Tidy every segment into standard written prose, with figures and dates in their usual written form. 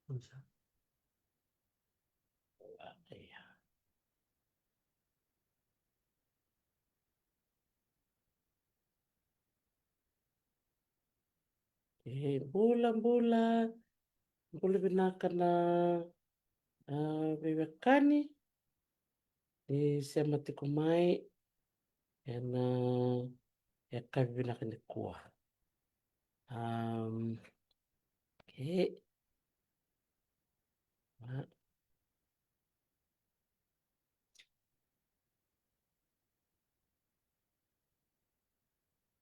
Bola binaka na bebekani ni sema tikumai na yakabi binaka ni kuwa. Okay.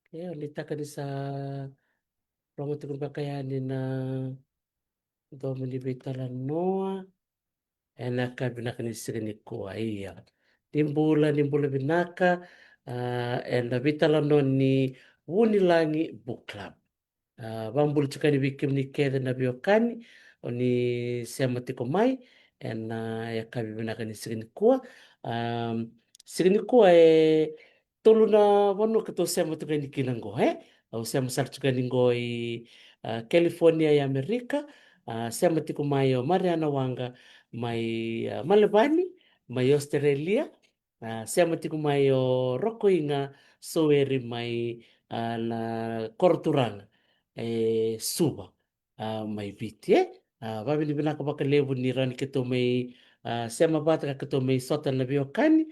Okay, ulitaka ni sa rongo tikumba kaya ni na domini Talanoa enaka binaka ni sirini kuwa iya. Nimbula binaka ena Talanoa ni Vunilagi Book Club. Bambul chukani bikim ni kede na biokani oni sema tiko mai ena yakabi binaka ni sirini kuwa. Sirini kuwa tolu na wano kato sema tuka ni kinango au sema sal tuka ningo California ya Amerika. Sema tiko mai o Mariana Waqa mai Malebani mai Australia. Sema tiko mai o Rogoiga Soweri mai na Korturanga suba mai viti babi ni binaka baka levu ni rani keto mai sema bata keto mai sota na biokani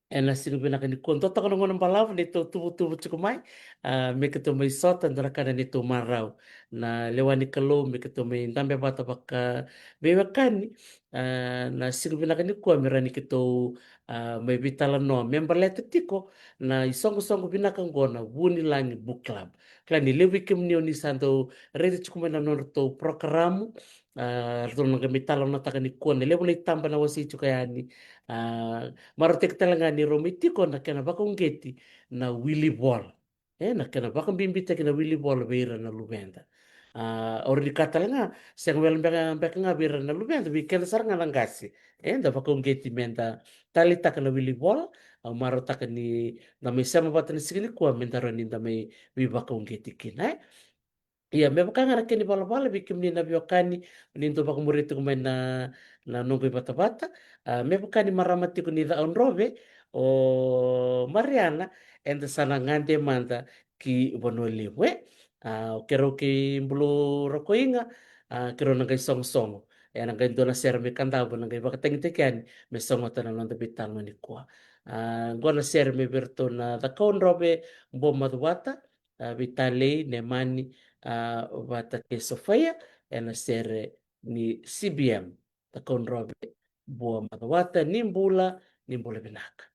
ena sinu binaka ni konto taka ngona balavu ni to tubu chukumai me keto mai sota ndara kana ni to marau na lewani kalo me keto mai ndambe bata baka biokani na sinu binaka ni kuwa mirani keto mai Talanoa member lete tiko na isongo binaka ngona Vunilagi Book Club. Klani lewi kimnio ni santo redi chukumai na nono to programu rtono nga Talanoa taka ni kuwa lewu na itamba na wasi chukayani marotek talanga ni romitiko na kena baka ungeti na Willy Ball. Na kena baka bimbita kena Willy Ball beira na lubenda. Ori di katalanga seng wel mbeka nga beira na lubenda bi kena saranga langasi. Da baka ungeti menda tali taka na Willy Ball maro taka ni na may sama bata ni sigini kuwa menda rani na may baka ungeti kina. Iya, me baka nga keni bala bikim ni na biokani nindo baka murito kumay na nunggoy bata-bata. Me baka ni maramati ko ni daon robe o Mariana and sana ngande manda ki bonoliwe. Kero ki mbulu Rogoiga kero nangay song-song. Nangay doon na sir me kandabo nangay baka tengi-tekian me songo tanan nanda bitang ni kuwa. Gona sir me berto na dakon robe mbo madwata vitale nemani wata ke Sofia ena sere ni CBM takon robe bua madawata nimbula binaka.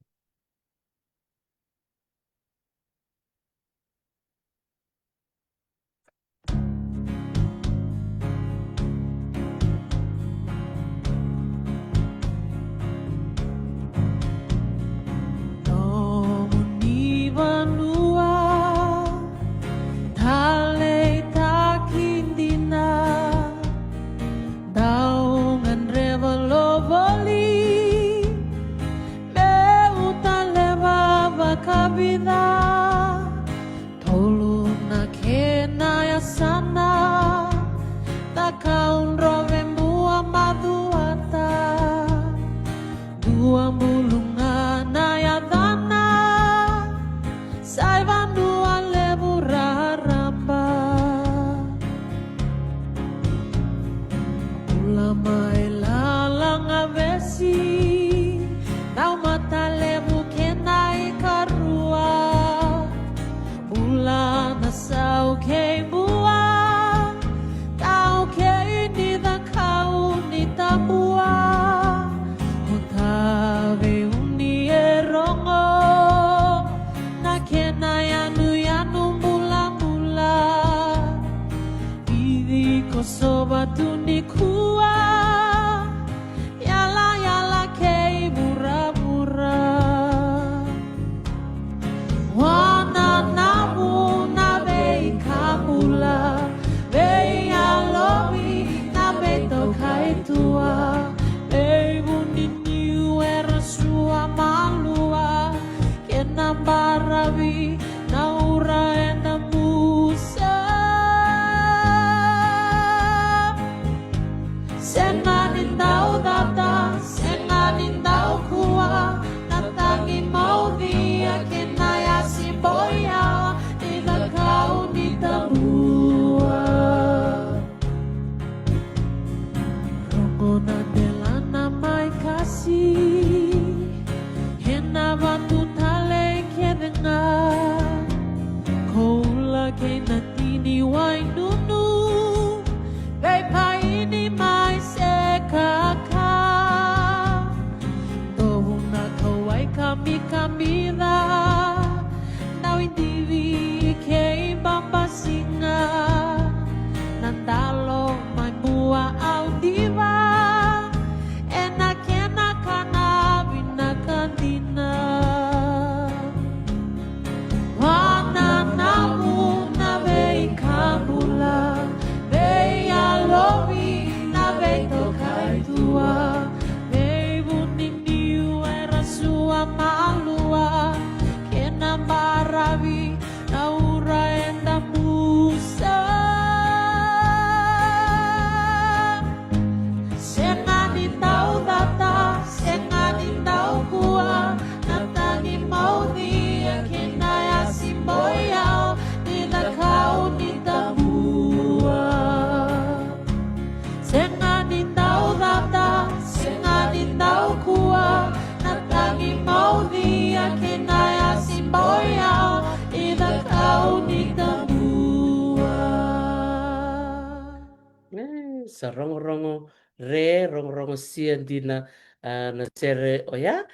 sa rongo-rongo re, rongo-rongo siandina na sere oya,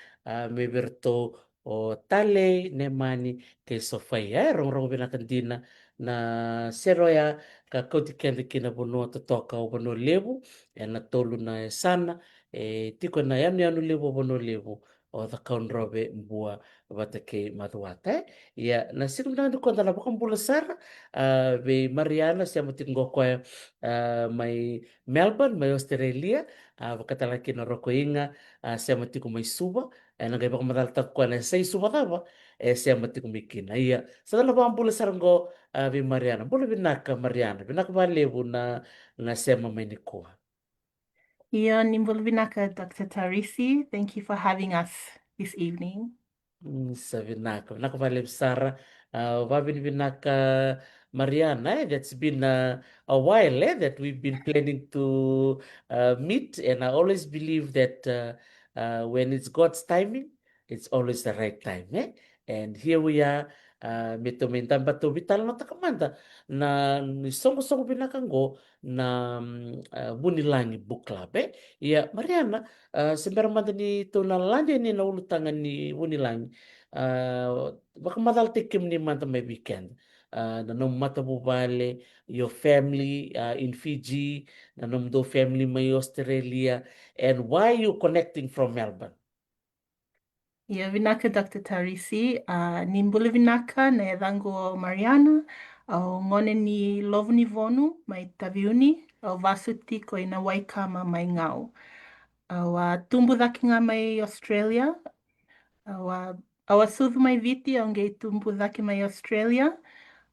me berto o tale ne mani ke sofai rongo-rongo binakandina na seroya ka koti kende kina bono to toka o bono lebu na tolu na sana tiko na yanu lebu bono lebu o the kaunrobe mbua watake maduata ya na siku na ko ndala baka mbula sara be Mariana siya matingo ko may Melbourne may Australia bakatala kina Rogoiga siya matiko may suba nagay baka madalta ko na say suba taba siya matiko mikina iya sa dala baka mbula sara ngo be Mariana bula binaka Mariana binaka balebu na siya mamay ni ko. Iyo Nimbolvinaka, Dr. Tarisi. Thank you for having us this evening. Sabi nako vale Sara, vavin vinaka Mariana. That's been a while that we've been planning to meet, and I always believe that when it's God's timing, it's always the right time. And here we are. Mito mintan bato vital no takamanda na songo binakango na Vunilagi book club ya Mariana sebenarnya ni to na lande ni na ulutangan ni Vunilagi baka madaltikim ni manta may weekend nanom mata bubale your family in Fiji nanom do family may Australia and why you connecting from Melbourne. Ia vinaka Dr. Tarisi, nimbula vinaka na erango Mariana, au ngone ni lovuni vonu mai taviuni, au vasuti ko ina waikama mai ngau. Au tumbu dhakinga mai Australia, au asuvu mai viti au ngei tumbu dhaki mai Australia,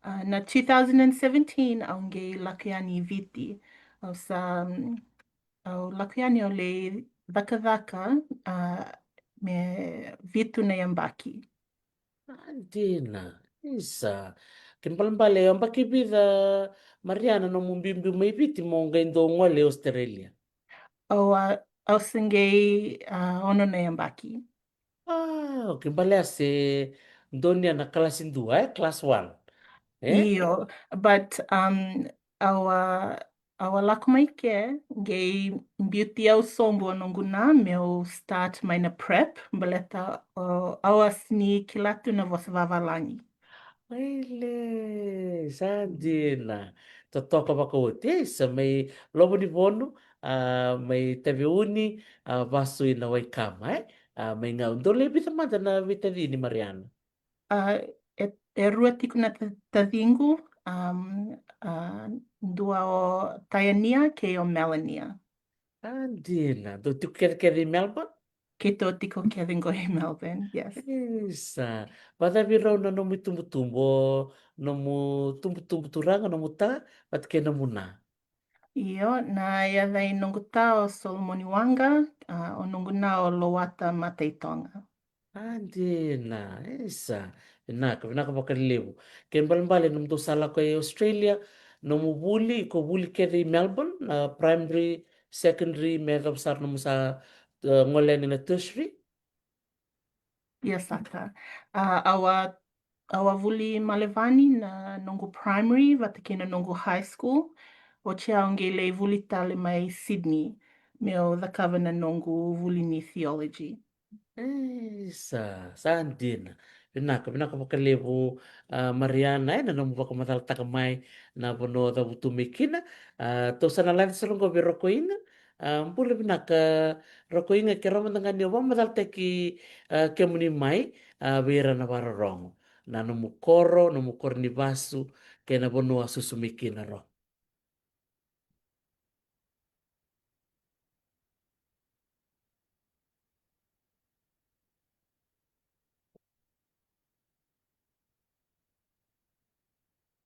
na 2017 au ngei lakiani viti. Au sa au lakiani o le dhaka me vitu na yambaki. Andina isa kimpalambale ambaki bida Mariana no mumbimbi may biti mo ngaindo ngole Australia. Au singei ono na yambaki. Okay, bale se Donia na class 2, class 1. Iyo, but our lakumaike gay beauty au sombo nonguna meu start mina prep baleta awas ni kilatu na vosvavalangi. Ele, Sandina. Totoka baka sa may lobo ni Bono, may tabiuni, vaso na way kama, may nga undole bitamada na vitali ni Mariana. E rua tiku na tavingu dua o Taiania ke o Melania. Andina, do tu kere Melbourne? Ke tō tiko Kevingo e Melbourne, yes. Isa. Bada virau na nomu tumbo, nomu tumbo turanga, nomu ta, bat ke nomu na. Io, na ia vei nonguta o Solomoniwanga, o nonguna o Lowata Mateitonga. Andina, isa. Vinaka bakalibu. Ken balambali num do sala ko Australia, nomu buli ko buli kere Melbourne, primary, secondary, mega besar nomu sa ngoleni na tertiary. Ia saka. Awa vuli Malevani na nongu primary, vatakina nongu high school, o tia onge le vuli tale mai Sydney, meo dhakava na nongu vuli ni theology. Sandina. Vinaka bakalibu Mariana, na nomu baka matal takamai na bono da butumikina. To sana lan salongo be Rogoiga. Mpule vinaka Rogoiga ke ramandangani o matal teki ke muni mai vera na vararongo. Na nomu koro ni vasu ke na bono asusumikina ro.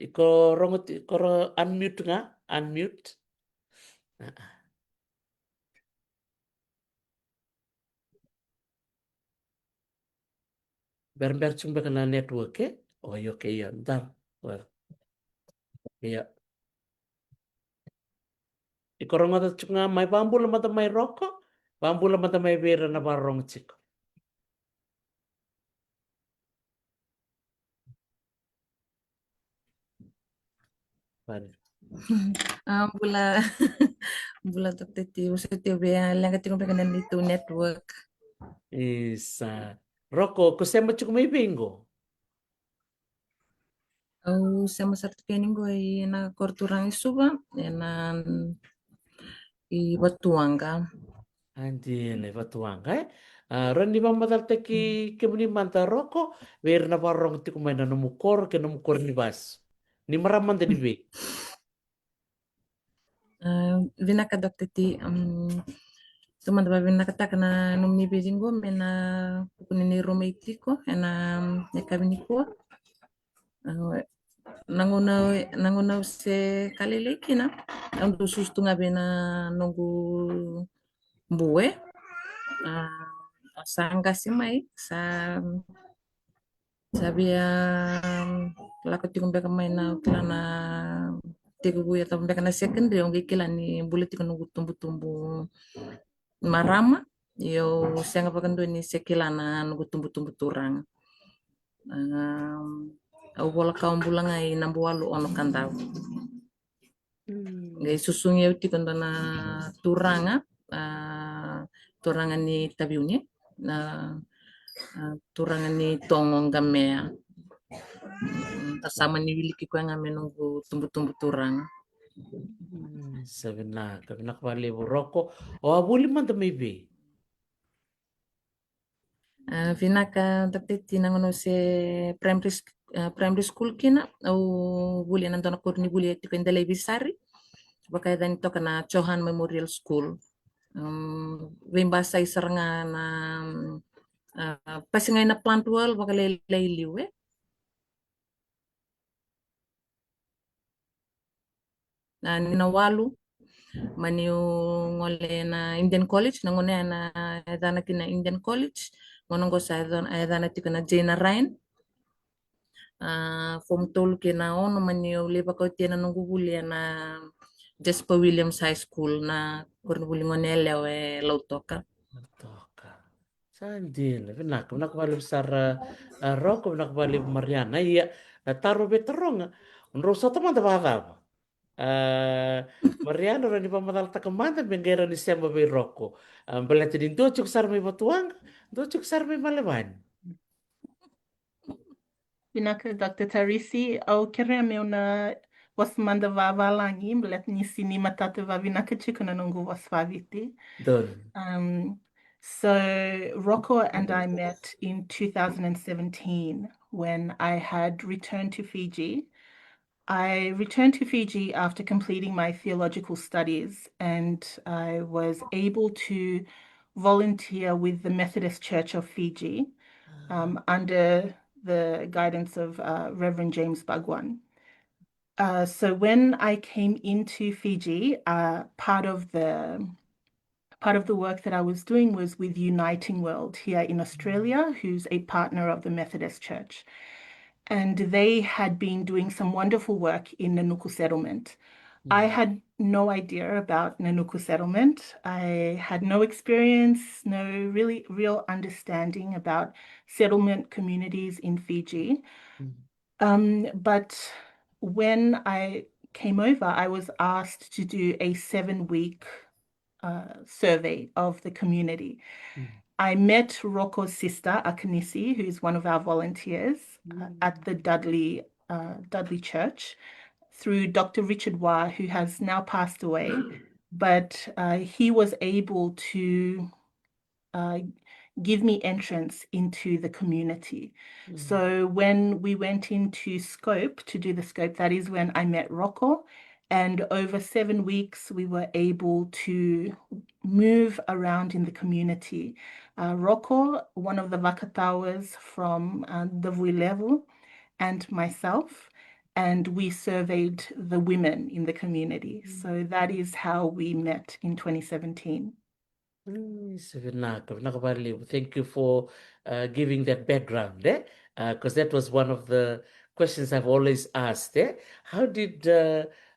Iko koro unmute nga, unmute. Ber chumbe kana network Oh, okay, ya, ntar. Well, iya. Ikorongo ta chunga mai bambula mata mai roko, bambula mata mai vera na barong chiko. Vale. Mbola mbola tatety usitio be lengatiko mpaka nito network. Isa. Rocco, kusema chukumaibingo? Au sama satu keningo na korturang isuba na i batuanga. Andile vatuanga eh. Rani mamadal teki kemuni manta Rocco, ver na varong tiku maina no mukor ke no mukor ni bas. Ni maramanda di be. Vinaka dokteti teman teman vinaka tak na numni bejingo mena kukunini romaitiko na yakabiniko. Nanguna se kaleleki na ando sustunga bena nongu mbue sanga simai sa sabia lako tikong beka mai na klana tiku ya tapi beka na secondary ongi kila ni bule tiko nungu tumbu-tumbu marama yo senga pakando ni sekilana nungu tumbu-tumbu turang au bola kaum bulanga i nambu walu ono kandau ngai susungnya uti kandana turanga turanga ni tabiunye na turanga ni tongong gamea kasama ni wiliki ko nga menunggu tumbu-tumbu turanga Sabenaka, nakabali Rocco. O abuli man be. vinaka tatiti nangono se primary school kina au buli nandona kurni buli tiko indalay bisari baka dan ito kana Chohan Memorial School wimbasa isaranga na pasingay na plant wall baka layliliw na ninawalu maniu ngole na Indian College nangone na edana kina Indian College ngonongo sa edana tika na Jane Ryan form tolu kina ono maniu leba ko tiana nungu buli na Jasper Williams High School na kurni buli ngone lewe lautoka Toka. Sandile, nakabali besar Rocco, nakabali Mariana. Iya, taruh beteronga. Menurut saya teman apa? Mariana rani pamadal takamanda bengera ni semba be Rocco. Belati din cuk sar me batuang, cuk sar me malevan. Vinaka Dr. Tarisi, au kere meu na wasmanda vavalangi, mbelet nisi ni matata va vinaka chikuna nungu wasvaviti. Don. So Rocco and I met in 2017 when I had returned to Fiji. I returned to Fiji after completing my theological studies, and I was able to volunteer with the Methodist Church of Fiji under the guidance of Reverend James Bhagwan. So when I came into Fiji, part of the work that I was doing was with Uniting World here in Australia, who's a partner of the Methodist Church. And they had been doing some wonderful work in Nanuku settlement. I had no idea about Nanuku settlement. I had no experience, no really real understanding about settlement communities in Fiji. But when I came over, I was asked to do a 7-week survey of the community. I met Rocco's sister, Akanisi, who's one of our volunteers at the Dudley Church, through Dr. Richard Wah, who has now passed away. But he was able to give me entrance into the community. So when we went into scope to do the scope, that is when I met Rocco. And over 7 weeks, we were able to move around in the community. Rocco, one of the Vakatawas from the Vuilevu, and myself, and we surveyed the women in the community. So that is how we met in 2017. Thank you for giving that background, because that was one of the questions I've always asked. How did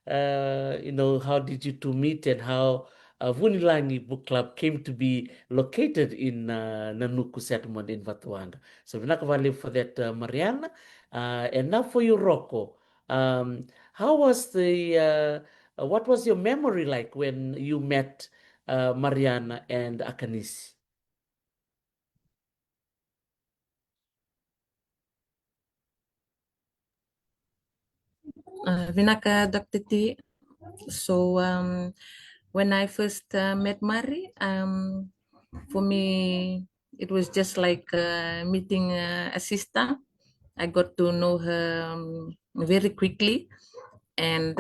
how did you two meet, and how Vunilagi Book Club came to be located in Nanuku settlement in Vatuanga? So Vinakavali for that, Mariana, and now for you, Rocco. How was what was your memory like when you met Mariana and Akanisi? Vinaka Dr. T. So when I first met Mari, for me, it was just like meeting a sister. I got to know her very quickly. And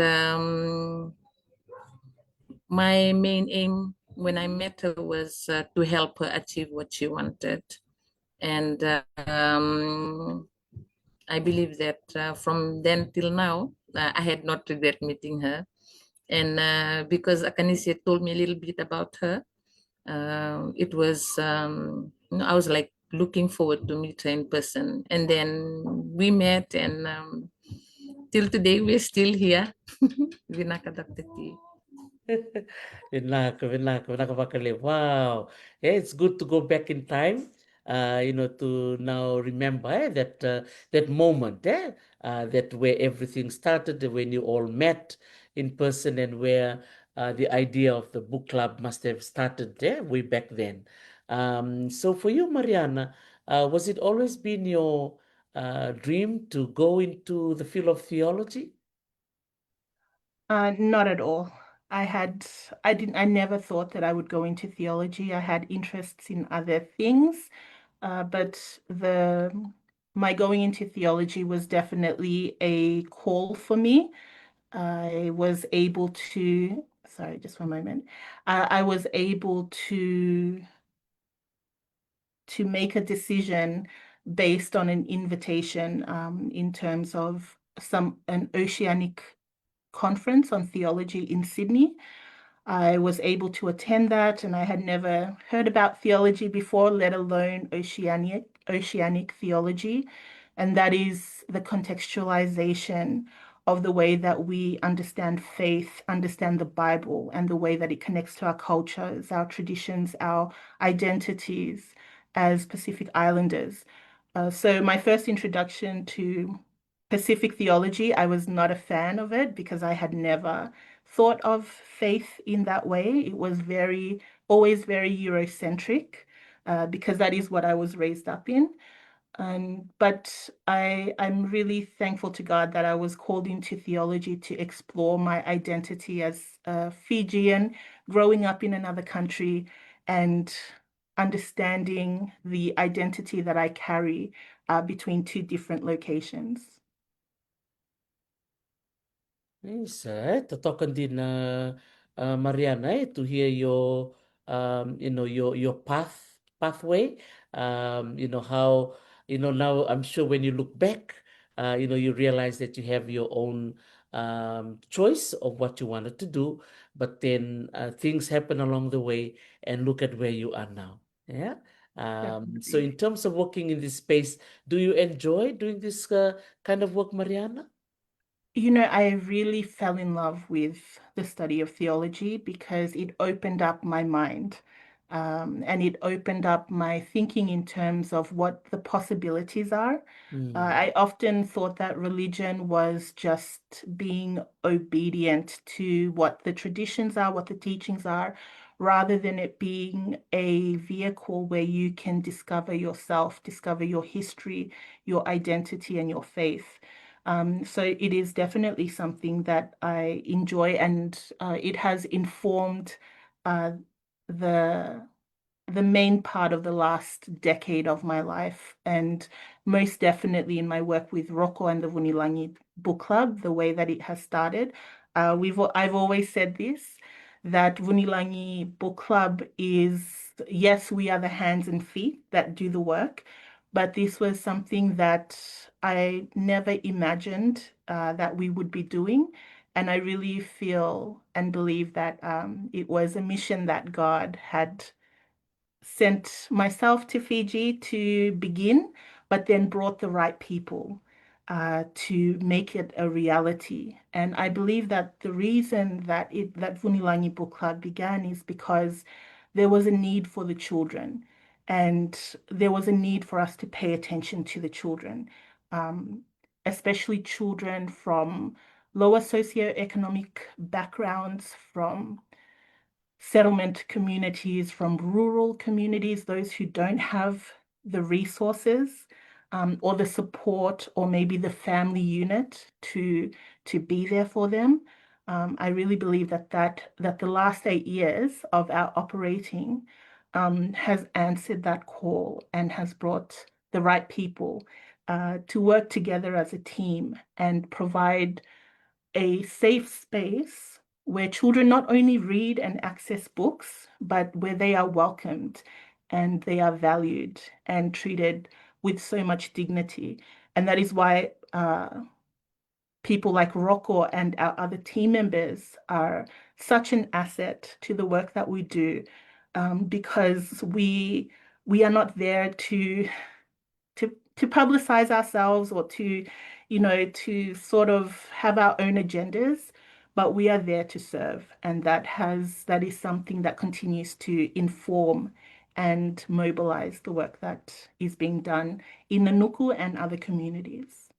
my main aim when I met her was to help her achieve what she wanted. And I believe that from then till now, I had not regret meeting her. And because Akanisi told me a little bit about her, it was, I was like looking forward to meet her in person. And then we met, and till today, we're still here. Vinaka Dr. T. Vinaka Vakale. Wow. Yeah, it's good to go back in time, to now remember that moment, that where everything started, when you all met in person and where the idea of the book club must have started there way back then. So for you, Mariana, was it always been your dream to go into the field of theology? Not at all. I never thought that I would go into theology. I had interests in other things, but my going into theology was definitely a call for me. I was able to, sorry, just one moment. I was able to make a decision based on an invitation in terms of an oceanic conference on theology in Sydney. I was able to attend that, and I had never heard about theology before, let alone oceanic theology. And that is the contextualization of the way that we understand faith, understand the Bible, and the way that it connects to our cultures, our traditions, our identities as Pacific Islanders. So my first introduction to Pacific theology, I was not a fan of it because I had never thought of faith in that way. It was always very Eurocentric, because that is what I was raised up in. But I'm really thankful to God that I was called into theology to explore my identity as a Fijian, growing up in another country and understanding the identity that I carry between two different locations. Yes, totokan din na Mariana, to hear your your pathway. How now I'm sure when you look back, you realize that you have your own choice of what you wanted to do, but then things happen along the way, and look at where you are now. Yeah. So Definitely. in terms of working in this space, do you enjoy doing this kind of work, Mariana? I really fell in love with the study of theology because it opened up my mind, and it opened up my thinking in terms of what the possibilities are. Hmm. I often thought that religion was just being obedient to what the traditions are, what the teachings are, rather than it being a vehicle where you can discover yourself, discover your history, your identity, and your faith. So it is definitely something that I enjoy, and it has informed uh, the the main part of the last decade of my life, and most definitely in my work with Rocco and the Vunilagi Book Club, the way that it has started. I've always said this, that Vunilagi Book Club is, yes, we are the hands and feet that do the work, but this was something that I never imagined that we would be doing. And I really feel and believe that it was a mission that God had sent myself to Fiji to begin, but then brought the right people to make it a reality. And I believe that the reason that Vunilangi Book Club began is because there was a need for the children, and there was a need for us to pay attention to the children. Um, especially children from lower socioeconomic backgrounds, from settlement communities, from rural communities, those who don't have the resources or the support or maybe the family unit to be there for them. I really believe that the last 8 years of our operating has answered that call and has brought the right people to work together as a team and provide a safe space where children not only read and access books, but where they are welcomed and they are valued and treated with so much dignity. And that is why people like Rocco and our other team members are such an asset to the work that we do, because we are not there to publicize ourselves or to sort of have our own agendas, but we are there to serve, and that is something that continues to inform and mobilize the work that is being done in Nanuku and other communities.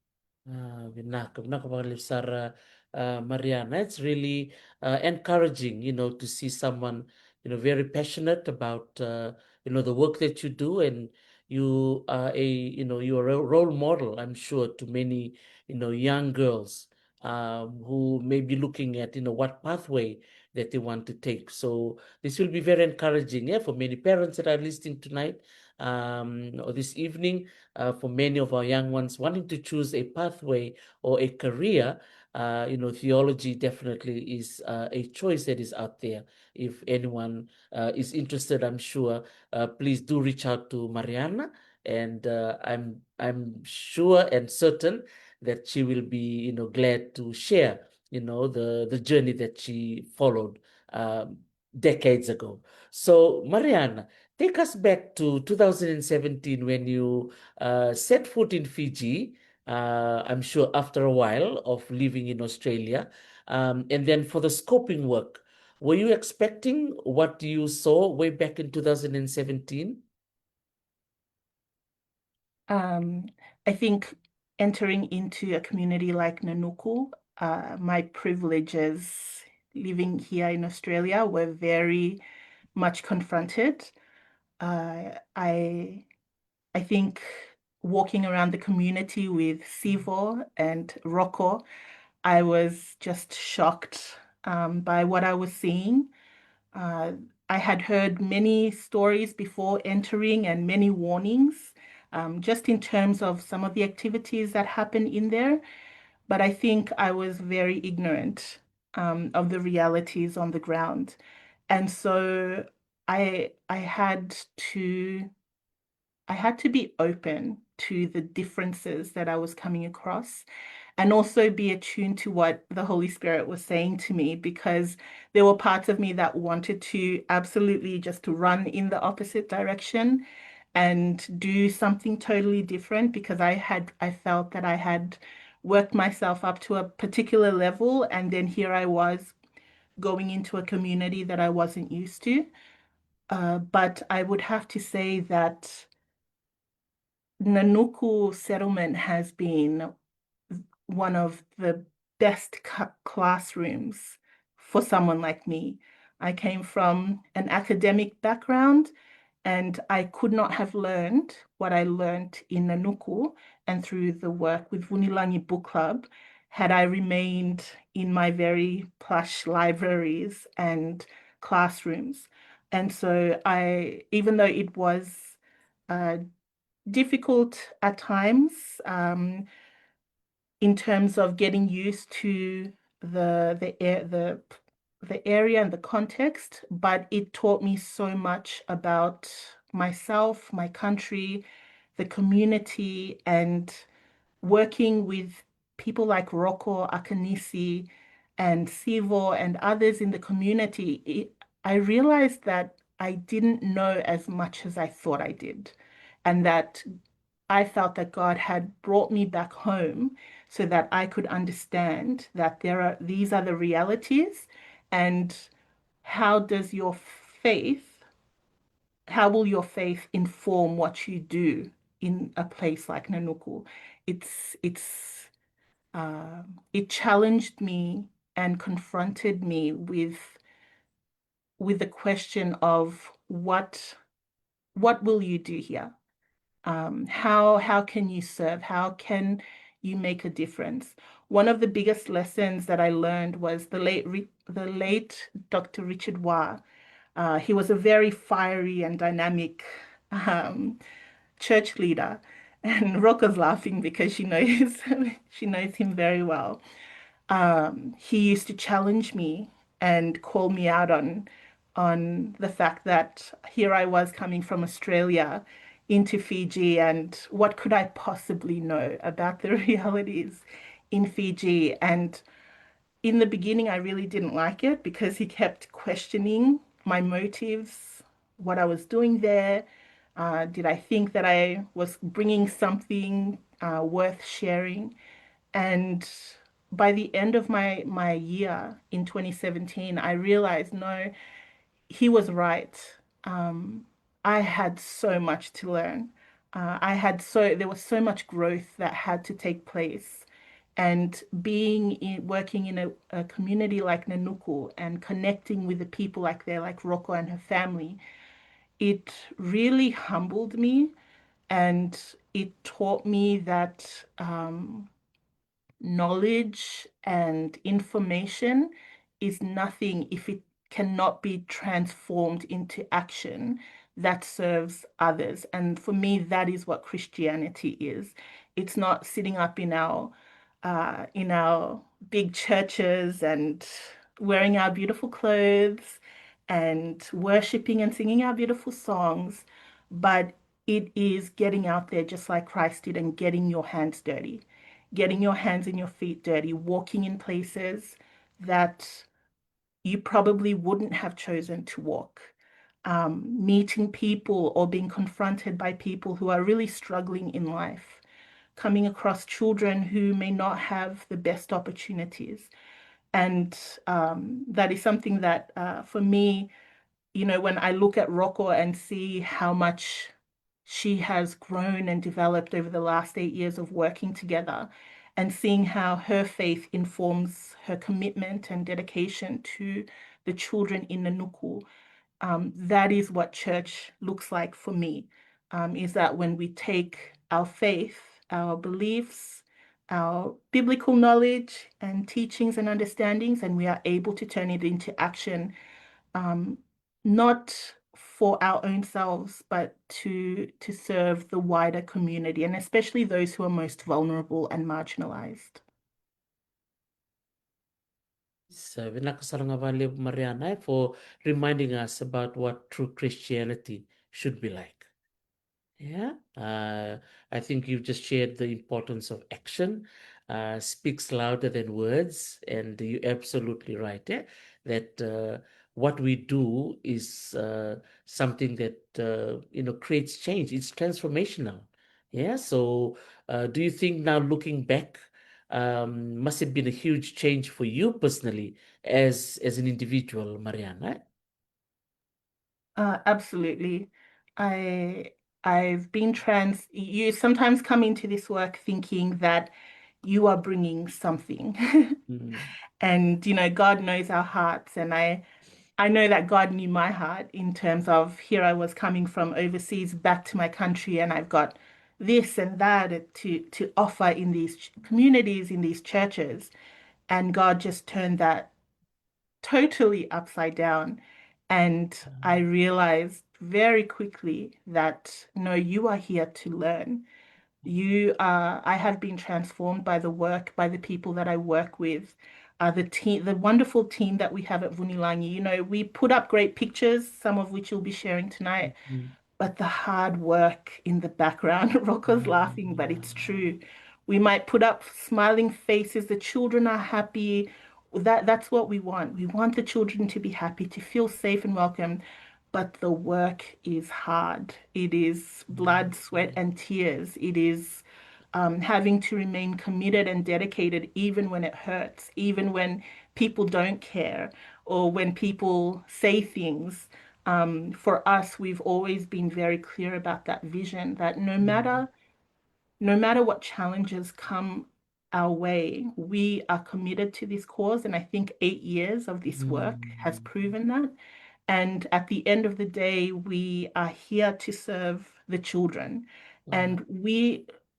Mariana. It's really encouraging, to see someone, very passionate about, the work that you do, and you're a role model, I'm sure, to many, young girls who may be looking at, what pathway that they want to take. So this will be very encouraging, yeah, for many parents that are listening tonight or this evening, for many of our young ones wanting to choose a pathway or a career. Theology definitely is a choice that is out there. If anyone is interested, I'm sure, please do reach out to Mariana, and I'm sure and certain that she will be, glad to share, the journey that she followed decades ago. So, Mariana, take us back to 2017 when you set foot in Fiji. I'm sure after a while of living in Australia, and then for the scoping work, were you expecting what you saw way back in 2017? I think entering into a community like Nanuku, my privileges living here in Australia were very much confronted. I I think walking around the community with Sivo and Rocco, I was just shocked by what I was seeing. Uh, I had heard many stories before entering and many warnings, just in terms of some of the activities that happen in there. But I think I was very ignorant of the realities on the ground. And so I had to be open to the differences that I was coming across and also be attuned to what the Holy Spirit was saying to me, because there were parts of me that wanted to absolutely just to run in the opposite direction and do something totally different, because I felt that I had worked myself up to a particular level, and then here I was going into a community that I wasn't used to. But I would have to say that Nanuku settlement has been one of the best classrooms for someone like me. I came from an academic background, and I could not have learned what I learned in Nanuku and through the work with Vunilagi Book Club had I remained in my very plush libraries and classrooms. And so even though it was uh, difficult at times, in terms of getting used to the area and the context, but it taught me so much about myself, my country, the community, and working with people like Rocco, Akanisi, and Sivo, and others in the community. I realized that I didn't know as much as I thought I did, and that I felt that God had brought me back home so that I could understand that these are the realities, and how does your faith, how will your faith inform what you do in a place like Nanuku? It's it challenged me and confronted me with the question of what will you do here? How can you serve? How can you make a difference? One of the biggest lessons that I learned was the late Dr. Richard Waugh. He was a very fiery and dynamic um, church leader, and Rocco's laughing because she knows she knows him very well. He used to challenge me and call me out on the fact that here I was coming from Australia into Fiji, and what could I possibly know about the realities in Fiji? And in the beginning, I really didn't like it because he kept questioning my motives, what I was doing there. Did I think that I was bringing something worth sharing? And by the end of my year in 2017, I realized no, he was right. Um, I had so much to learn. There was so much growth that had to take place. And working in a community like Nanuku and connecting with the people like there, like Rocco and her family, it really humbled me, and it taught me that knowledge and information is nothing if it cannot be transformed into action that serves others. And for me, that is what Christianity is. It's not sitting up in our big churches and wearing our beautiful clothes and worshiping and singing our beautiful songs, but it is getting out there just like Christ did and getting your hands dirty, getting your hands and your feet dirty, walking in places that you probably wouldn't have chosen to walk, meeting people or being confronted by people who are really struggling in life, coming across children who may not have the best opportunities. And that is something that, for me, when I look at Rocco and see how much she has grown and developed over the last 8 years of working together, and seeing how her faith informs her commitment and dedication to the children in Nanuku, that is what church looks like for me, is that when we take our faith, our beliefs, our biblical knowledge and teachings and understandings, and we are able to turn it into action, um, not for our own selves, but to serve the wider community, and especially those who are most vulnerable and marginalized. So, Vinakasarangavalib Mariana for reminding us about what true Christianity should be like. Yeah, I think you've just shared the importance of action. Speaks louder than words, and you're absolutely right. Yeah, that what we do is something that creates change. It's transformational. Yeah. So, do you think now, looking back, must have been a huge change for you personally as an individual, Mariana? Absolutely. I I've been you sometimes come into this work thinking that you are bringing something. Mm. And God knows our hearts, and I know that God knew my heart in terms of here I was coming from overseas back to my country, and I've got this and that to offer in these communities, in these churches. And God just turned that totally upside down. And I realized very quickly that no, you are here to learn. I have been transformed by the work, by the people that I work with, the team, the wonderful team that we have at Vunilagi. We put up great pictures, some of which you'll be sharing tonight, Mm. but the hard work in the background, Rocco's laughing, but it's true. We might put up smiling faces, the children are happy. That's what we want. We want the children to be happy, to feel safe and welcome. But the work is hard. It is blood, sweat, and tears. It is having to remain committed and dedicated even when it hurts, even when people don't care, or when people say things. For us, we've always been very clear about that vision that no matter what challenges come our way. We are committed to this cause, and I think 8 years of this work has proven that. And at the end of the day, we are here to serve the children. And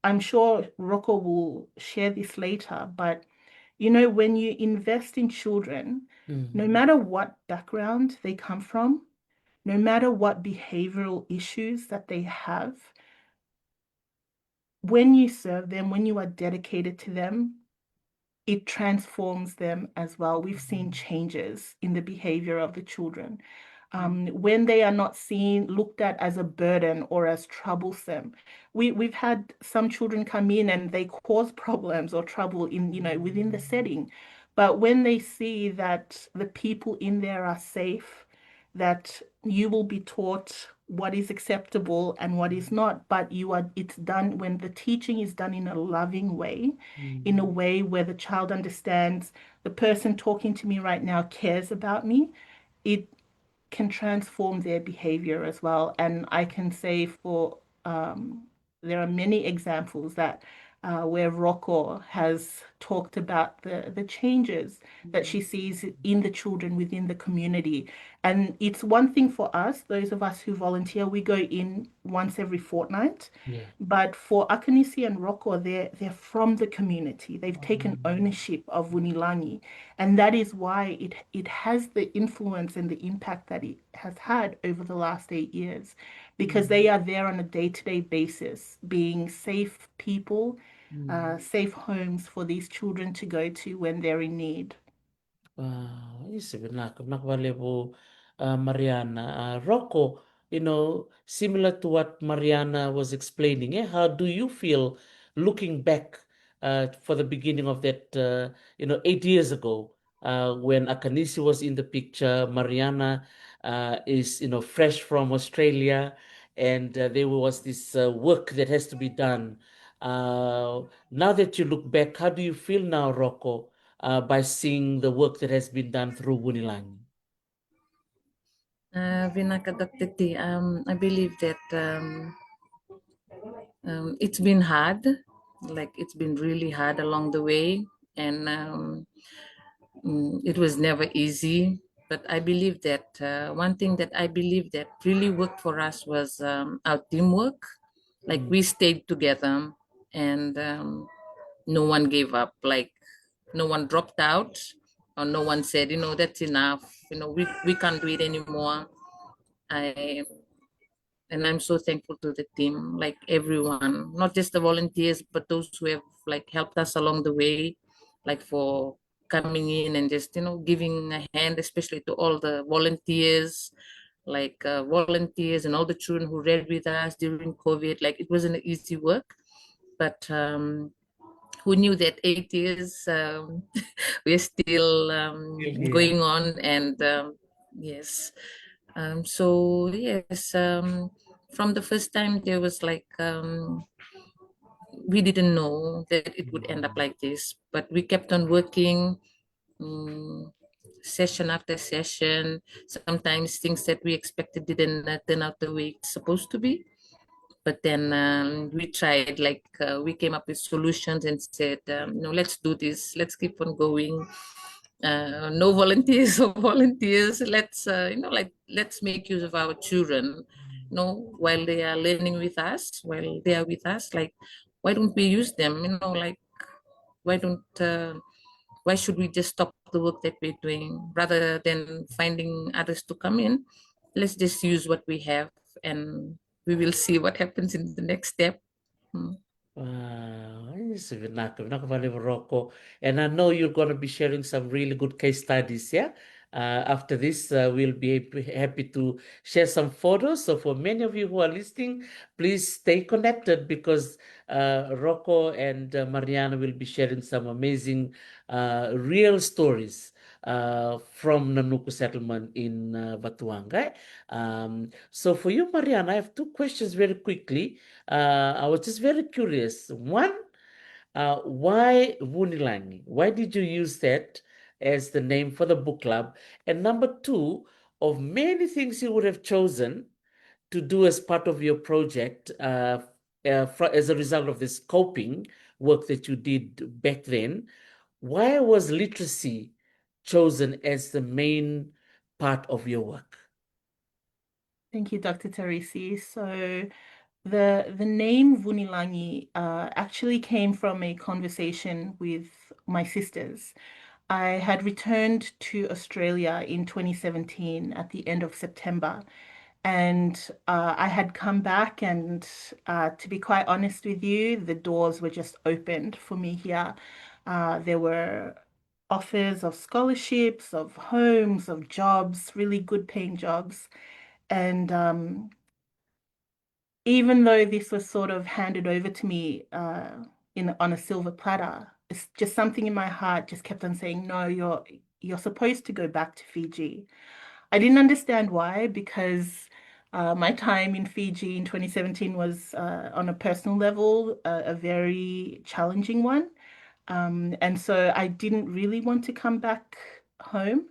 I'm sure Rocco will share this later, but when you invest in children, no matter what background they come from, no matter what behavioral issues that they have, when you serve them, when you are dedicated to them, it transforms them as well. We've seen changes in the behavior of the children. When they are not looked at as a burden or as troublesome. We've had some children come in and they cause problems or trouble within the setting. But when they see that the people in there are safe, that you will be taught what is acceptable and what is not, but it's done when the teaching is done in a loving way, in a way where the child understands the person talking to me right now cares about me. It can transform their behavior as well. And I can say there are many examples that where Rocco has talked about the changes that she sees in the children within the community. And it's one thing for us, those of us who volunteer, we go in once every fortnight. But for Akanisi and Rocco, they're from the community. They've taken ownership of Vunilagi. And that is why it has the influence and the impact that it has had over the last 8 years, because they are there on a day-to-day basis, being safe people, safe homes for these children to go to when they're in need. Wow, nakabalevo, Mariana. Rocco, similar to what Mariana was explaining, how do you feel looking back for the beginning of that, 8 years ago, when Akanisi was in the picture, Mariana is, fresh from Australia, and there was this work that has to be done. Now that you look back, how do you feel now, Rocco? By seeing the work that has been done through Vunilagi? Vinaka Dr. T, I believe that it's been hard, like it's been really hard along the way, and it was never easy. But I believe that one thing that I believe that really worked for us was our teamwork. Like we stayed together, and no one gave up. Like no one dropped out, or no one said, that's enough. We can't do it anymore. I and I'm so thankful to the team, like everyone, not just the volunteers, but those who have like helped us along the way, like for coming in and just giving a hand, especially to all the volunteers, like volunteers and all the children who read with us during COVID. Like it wasn't easy work, but who knew that 8 years we're still going on, and yes. So yes, from the first time there was like we didn't know that it would end up like this, but we kept on working, um, session after session. Sometimes things that we expected didn't turn out the way it's supposed to be, but then we tried, like we came up with solutions and said, let's do this, let's keep on going. No volunteers or volunteers, let's like let's make use of our children, while they are learning with us, while they are with us. Like why don't we use them, like why don't why should we just stop the work that we're doing rather than finding others to come in? Let's just use what we have, and we will see what happens in the next step. Wow, it's Rocco. And I know you're going to be sharing some really good case studies, yeah? After this, we'll be happy to share some photos. So for many of you who are listening, please stay connected, because Rocco and Mariana will be sharing some amazing real stories from Nanuku settlement in Batuanga. So for you, Mariana, I have two questions very quickly. I was just very curious. One, why Vunilagi? Why did you use that as the name for the book club? And number two, of many things you would have chosen to do as part of your project as a result of this coping work that you did back then, why was literacy chosen as the main part of your work? Thank you, Dr. Teresi. So the name Vunilagi actually came from a conversation with my sisters. I had returned to Australia in 2017 at the end of September, and I had come back, and to be quite honest with you, the doors were just opened for me here. There were offers of scholarships, of homes, of jobs, really good paying jobs. And even though this was sort of handed over to me on a silver platter, it's just something in my heart just kept on saying, no, you're supposed to go back to Fiji. I didn't understand why, because my time in Fiji in 2017 was on a personal level a very challenging one. And so I didn't really want to come back home.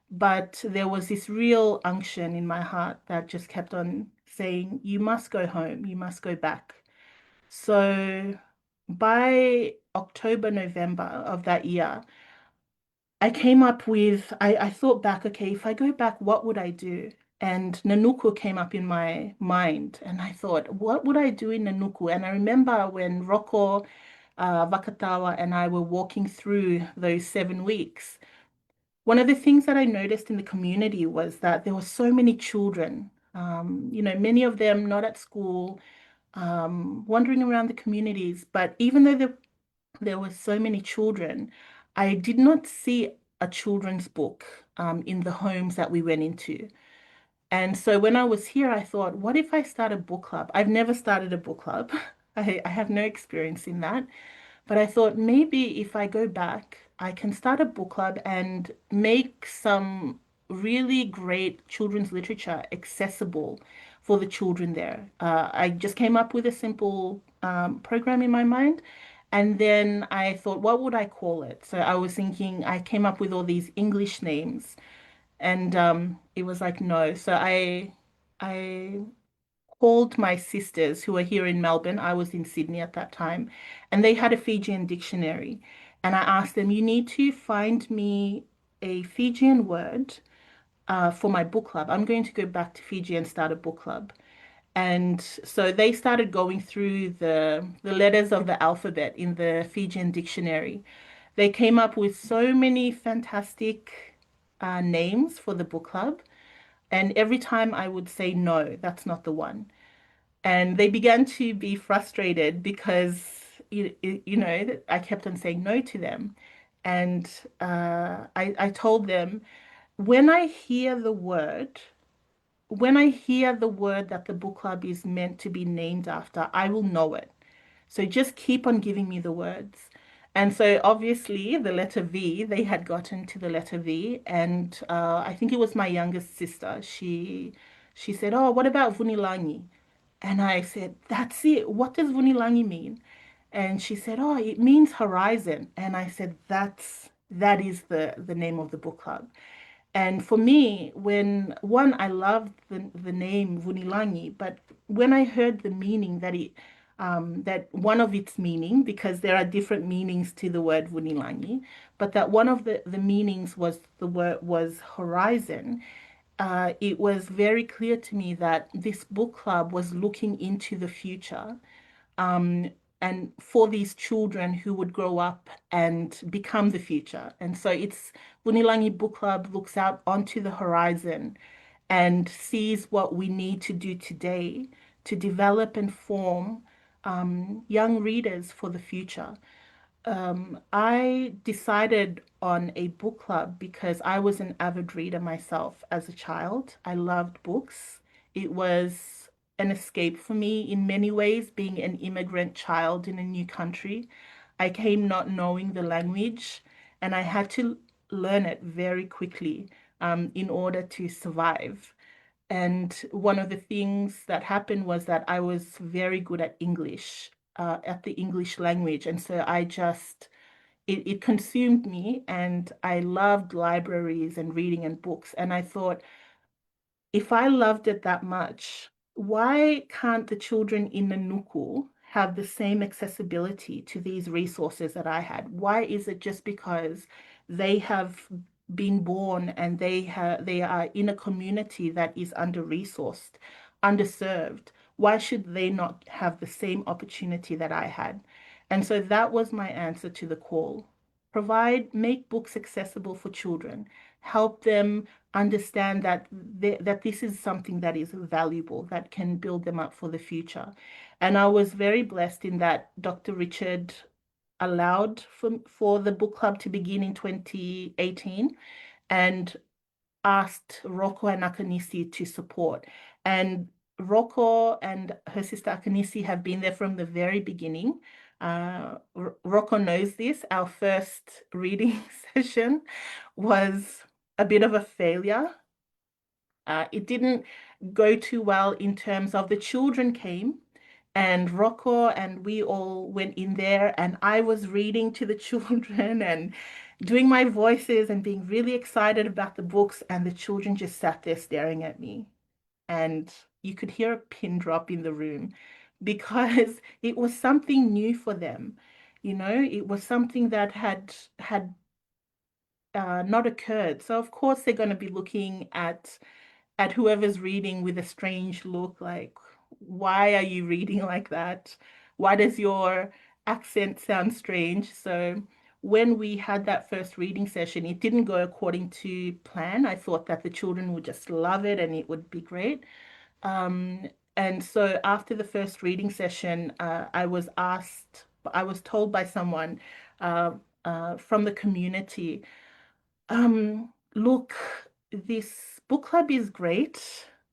But there was this real unction in my heart that just kept on saying, you must go home, you must go back. So by October, November of that year, I came up with, I thought back, okay, if I go back, what would I do? And Nanuku came up in my mind, and I thought, what would I do in Nanuku? And I remember when Rocco Vakatawa and I were walking through those 7 weeks. One of the things that I noticed in the community was that there were so many children, many of them not at school, wandering around the communities. But even though there were so many children, I did not see a children's book in the homes that we went into. And so when I was here, I thought, what if I start a book club? I've never started a book club. I have no experience in that. But I thought maybe if I go back, I can start a book club and make some really great children's literature accessible for the children there. I just came up with a simple program in my mind. And then I thought, what would I call it? So I was thinking, I came up with all these English names, and it was like, no. So I called my sisters who were here in Melbourne. I was in Sydney at that time, and they had a Fijian dictionary. And I asked them, you need to find me a Fijian word for my book club. I'm going to go back to Fiji and start a book club. And so they started going through the letters of the alphabet in the Fijian dictionary. They came up with so many fantastic names for the book club. And every time I would say, no, that's not the one. And they began to be frustrated because, I kept on saying no to them. And I told them, when I hear the word, when I hear the word that the book club is meant to be named after, I will know it. So just keep on giving me the words. And so obviously the letter V, they had gotten to the letter V, and I think it was my youngest sister. She said, "Oh, what about Vunilagi?" And I said, "That's it. What does Vunilangi mean?" And she said, "Oh, it means horizon." And I said, that is the name of the book club. And for me, when one, I loved the name Vunilangi, but when I heard the meaning that one of its meaning, because there are different meanings to the word Vunilangi, but that one of the meanings was the word was horizon, it was very clear to me that this book club was looking into the future, um, and for these children who would grow up and become the future. And so it's Vunilangi Book Club looks out onto the horizon and sees what we need to do today to develop and form young readers for the future. I decided on a book club because I was an avid reader myself as a child. I loved books. It was an escape for me in many ways, being an immigrant child in a new country. I came not knowing the language, and I had to learn it very quickly in order to survive. And one of the things that happened was that I was very good at English, at the English language. And so it consumed me, and I loved libraries and reading and books. And I thought, if I loved it that much, why can't the children in Nanuku have the same accessibility to these resources that I had? Why is it just because they have been born and they are in a community that is under-resourced, underserved? Why should they not have the same opportunity that I had? And so that was my answer to the call. Make books accessible for children, help them understand that that this is something that is valuable, that can build them up for the future. And I was very blessed in that Dr. Richard allowed for the book club to begin in 2018 and asked Rocco and Akanisi to support. And Rocco and her sister Akanisi have been there from the very beginning. Rocco knows this. Our first reading session was a bit of a failure. It didn't go too well in terms of the children came and Rocco and we all went in there and I was reading to the children and doing my voices and being really excited about the books, and the children just sat there staring at me. And you could hear a pin drop in the room because it was something new for them. It was something that had not occurred. So of course they're going to be looking at whoever's reading with a strange look, like, why are you reading like that? Why does your accent sound strange? So when we had that first reading session, it didn't go according to plan. I thought that the children would just love it and it would be great. And so after the first reading session, I was told by someone from the community, look, this book club is great.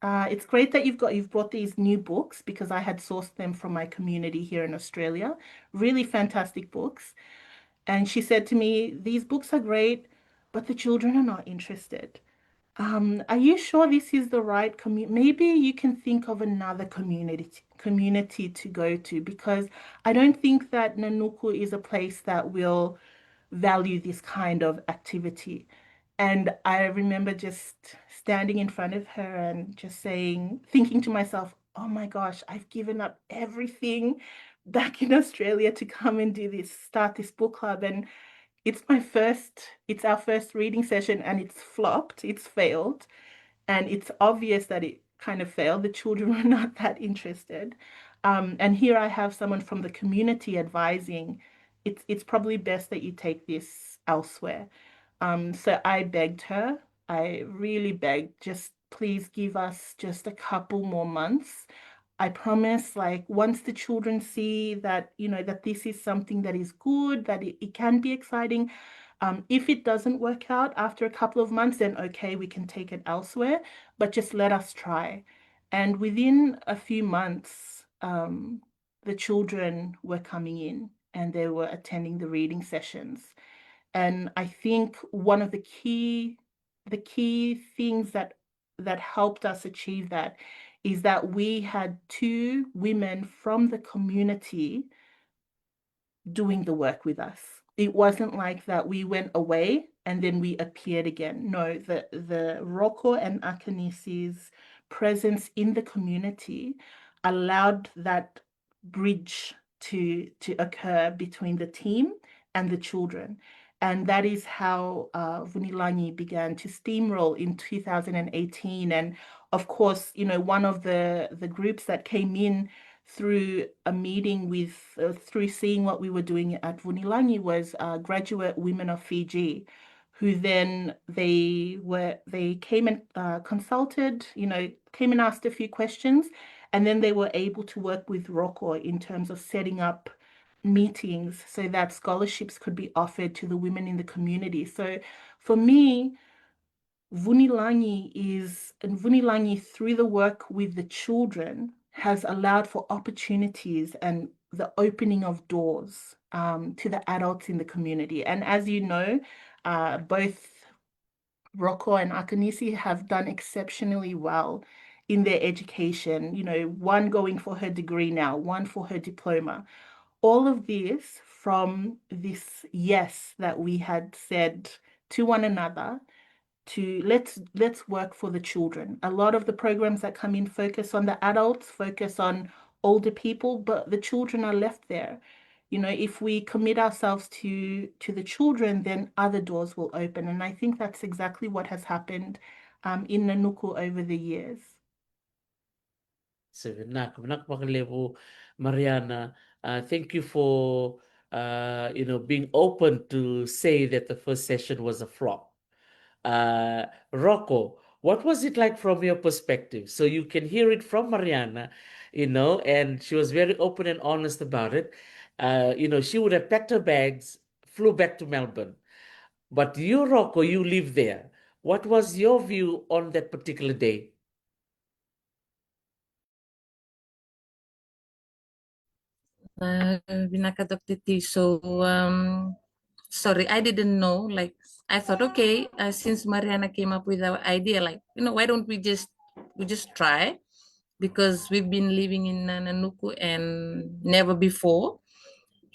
It's great that you've brought these new books, because I had sourced them from my community here in Australia. Really fantastic books. And she said to me, these books are great, but the children are not interested. Are you sure this is the right community? Maybe you can think of another community to go to, because I don't think that Nanuku is a place that will value this kind of activity. And I remember just standing in front of her and just thinking to myself, oh my gosh, I've given up everything back in Australia to come and start this book club. And it's our first reading session and it's flopped, it's failed. And it's obvious that it kind of failed. The children were not that interested. And here I have someone from the community advising, it's probably best that you take this elsewhere. So I begged her, I really begged, just please give us just a couple more months. I promise, like, once the children see that, that this is something that is good, that it can be exciting. If it doesn't work out after a couple of months, then okay, we can take it elsewhere, but just let us try. And within a few months, the children were coming in and they were attending the reading sessions. And I think one of the key things that helped us achieve that is that we had two women from the community doing the work with us. It wasn't like that we went away and then we appeared again. No, the Rocco and Akanisi's presence in the community allowed that bridge to occur between the team and the children. And that is how Vunilagi began to steamroll in 2018. And of course, one of the groups that came in through a meeting through seeing what we were doing at Vunilagi was graduate women of Fiji, who then they came and consulted, came and asked a few questions, and then they were able to work with Rocco in terms of setting up meetings so that scholarships could be offered to the women in the community. So for me, Vunilagi through the work with the children has allowed for opportunities and the opening of doors to the adults in the community. And as you know, both Rocco and Akanisi have done exceptionally well in their education, one going for her degree now, one for her diploma. All of this from this yes that we had said to one another, to let's work for the children. A lot of the programs that come in focus on the adults, focus on older people, but the children are left there. You know, if we commit ourselves to the children, then other doors will open. And I think that's exactly what has happened in Nanuku over the years. So, Mariana, thank you for being open to say that the first session was a flop. Rocco, what was it like from your perspective? So you can hear it from Mariana, and she was very open and honest about it. She would have packed her bags, flew back to Melbourne. But you, Rocco, you live there. What was your view on that particular day? Binaka Dr. T. So, sorry, I didn't know. Like, I thought, okay, since Mariana came up with our idea, like, why don't we just try? Because we've been living in Nanuku and never before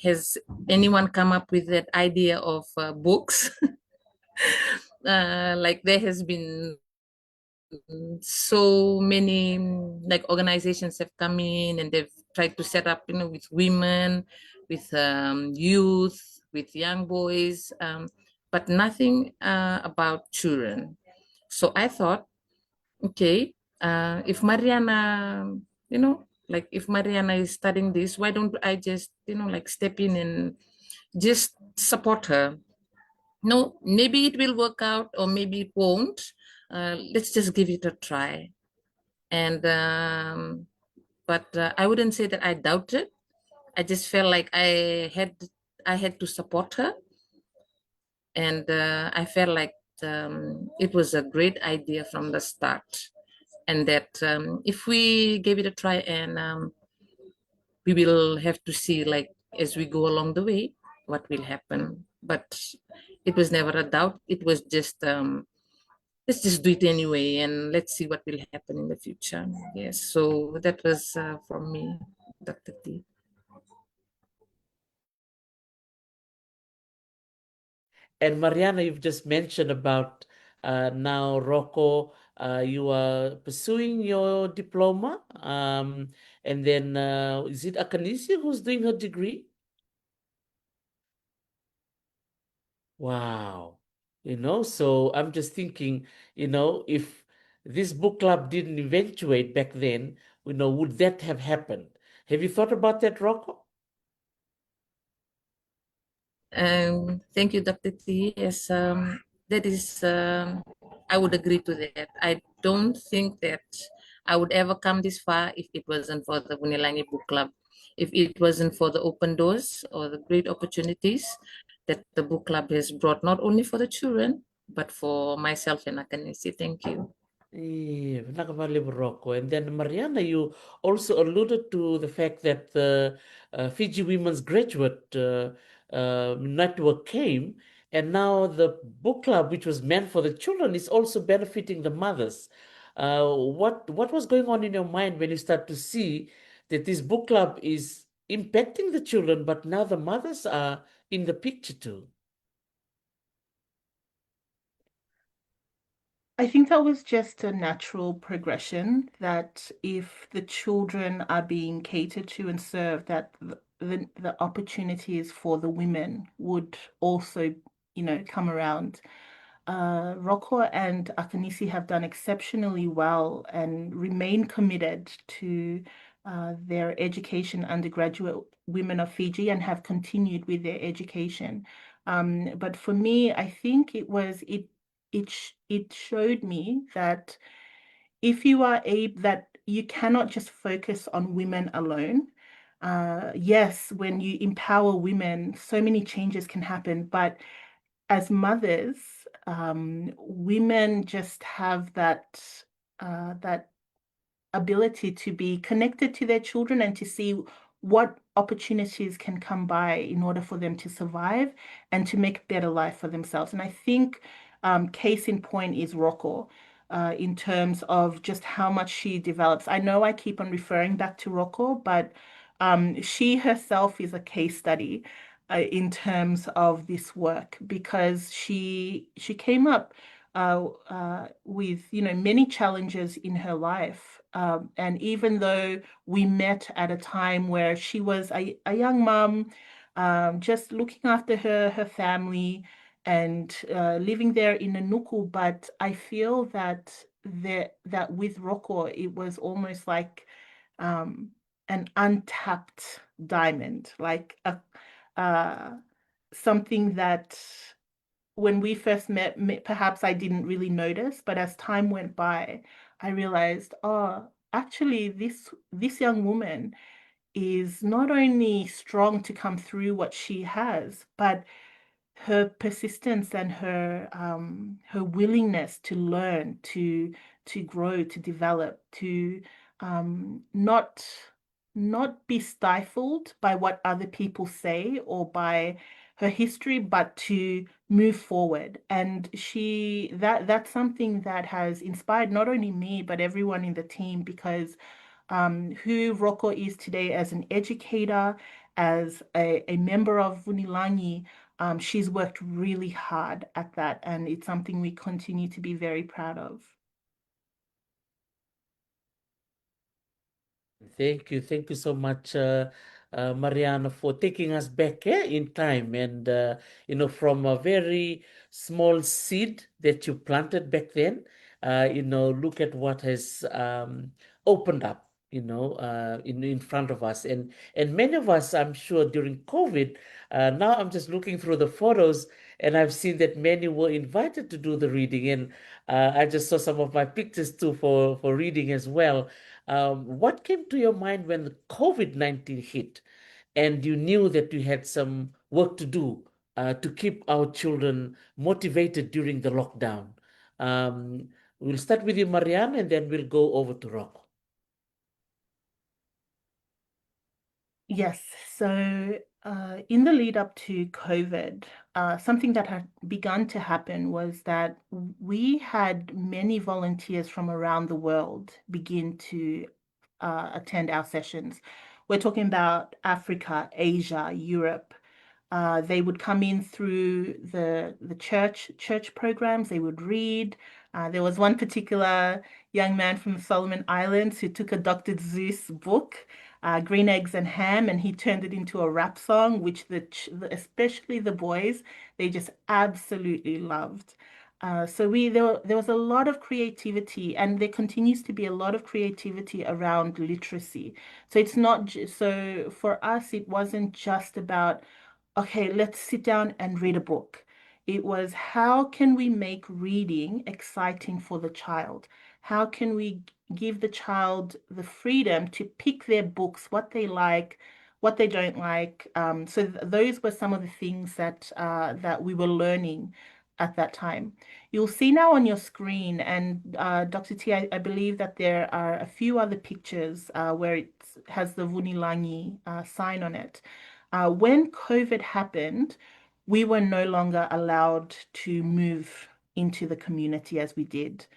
has anyone come up with that idea of books. Like there has been so many like organizations have come in and they've tried to set up, with women, with youth, with young boys, but nothing about children. So I thought, okay, if Mariana, like if Mariana is studying this, why don't I just, like step in and just support her? No, maybe it will work out or maybe it won't. Let's just give it a try. And but I wouldn't say that I doubted. I just felt like I had to support her, and I felt like it was a great idea from the start, and that if we gave it a try, and we will have to see, like as we go along the way, what will happen. But it was never a doubt. It was just let's just do it anyway, and let's see what will happen in the future. Yes, so that was from me, Dr. T. And Mariana, you've just mentioned about now, Rocco, you are pursuing your diploma. And then is it Akanisi who's doing her degree? Wow. So I'm just thinking, if this book club didn't eventuate back then, would that have happened? Have you thought about that, Rocco? Thank you, Dr. T. Yes, that is, I would agree to that. I don't think that I would ever come this far if it wasn't for the Vunilagi Book Club, if it wasn't for the open doors or the great opportunities that the book club has brought, not only for the children, but for myself and Akanisi. Thank you. Yeah, nakabali Morocco. And then Mariana, you also alluded to the fact that the Fiji Women's Graduate Network came, and now the book club, which was meant for the children, is also benefiting the mothers. What was going on in your mind when you start to see that this book club is impacting the children, but now the mothers are in the picture too? I think that was just a natural progression that if the children are being catered to and served, that the opportunities for the women would also, come around. Rocco and Akanisi have done exceptionally well and remain committed to their education, undergraduate women of Fiji, and have continued with their education. But for me, I think it showed me that if you are able, that you cannot just focus on women alone. Yes, when you empower women, so many changes can happen, but as mothers, women just have that ability to be connected to their children and to see what opportunities can come by in order for them to survive and to make a better life for themselves. And I think case in point is Rocco. In terms of just how much she develops. I know I keep on referring back to Rocco, but she herself is a case study in terms of this work because she came up with many challenges in her life And even though we met at a time where she was a young mom, just looking after her family and living there in Nanuku, but I feel that that with Roko, it was almost like um, an untapped diamond, like a something that when we first met, perhaps I didn't really notice, but as time went by, I realized, oh, actually, this young woman is not only strong to come through what she has, but her persistence and her willingness to learn, to grow, to develop, to not be stifled by what other people say or by her history, but to move forward. And that's something that has inspired not only me, but everyone in the team, because who Roko is today as an educator, as a member of Vunilagi, she's worked really hard at that, and it's something we continue to be very proud of. Thank you so much, Mariana, for taking us back in time, and from a very small seed that you planted back then. Look at what has opened up, in front of us, and many of us, I'm sure, during COVID. Now I'm just looking through the photos, and I've seen that many were invited to do the reading, and I just saw some of my pictures too for reading as well. What came to your mind when the COVID-19 hit and you knew that you had some work to do to keep our children motivated during the lockdown? We'll start with you, Marianne, and then we'll go over to Rocco. Yes, so in the lead up to COVID, something that had begun to happen was that we had many volunteers from around the world begin to attend our sessions. We're talking about Africa, Asia, Europe. They would come in through the church programs. They would read. There was one particular young man from the Solomon Islands who took a Dr. Zeus book, Green Eggs and Ham, and he turned it into a rap song, which especially the boys, they just absolutely loved. So there was a lot of creativity, and there continues to be a lot of creativity around literacy. So it's not so for us, it wasn't just about, okay, let's sit down and read a book. It was, how can we make reading exciting for the child? How can we give the child the freedom to pick their books, what they like, what they don't like? So those were some of the things that we were learning at that time. You'll see now on your screen, and Dr. T, I believe that there are a few other pictures where it has the Vunilagi sign on it. When COVID happened, we were no longer allowed to move into the community as we did.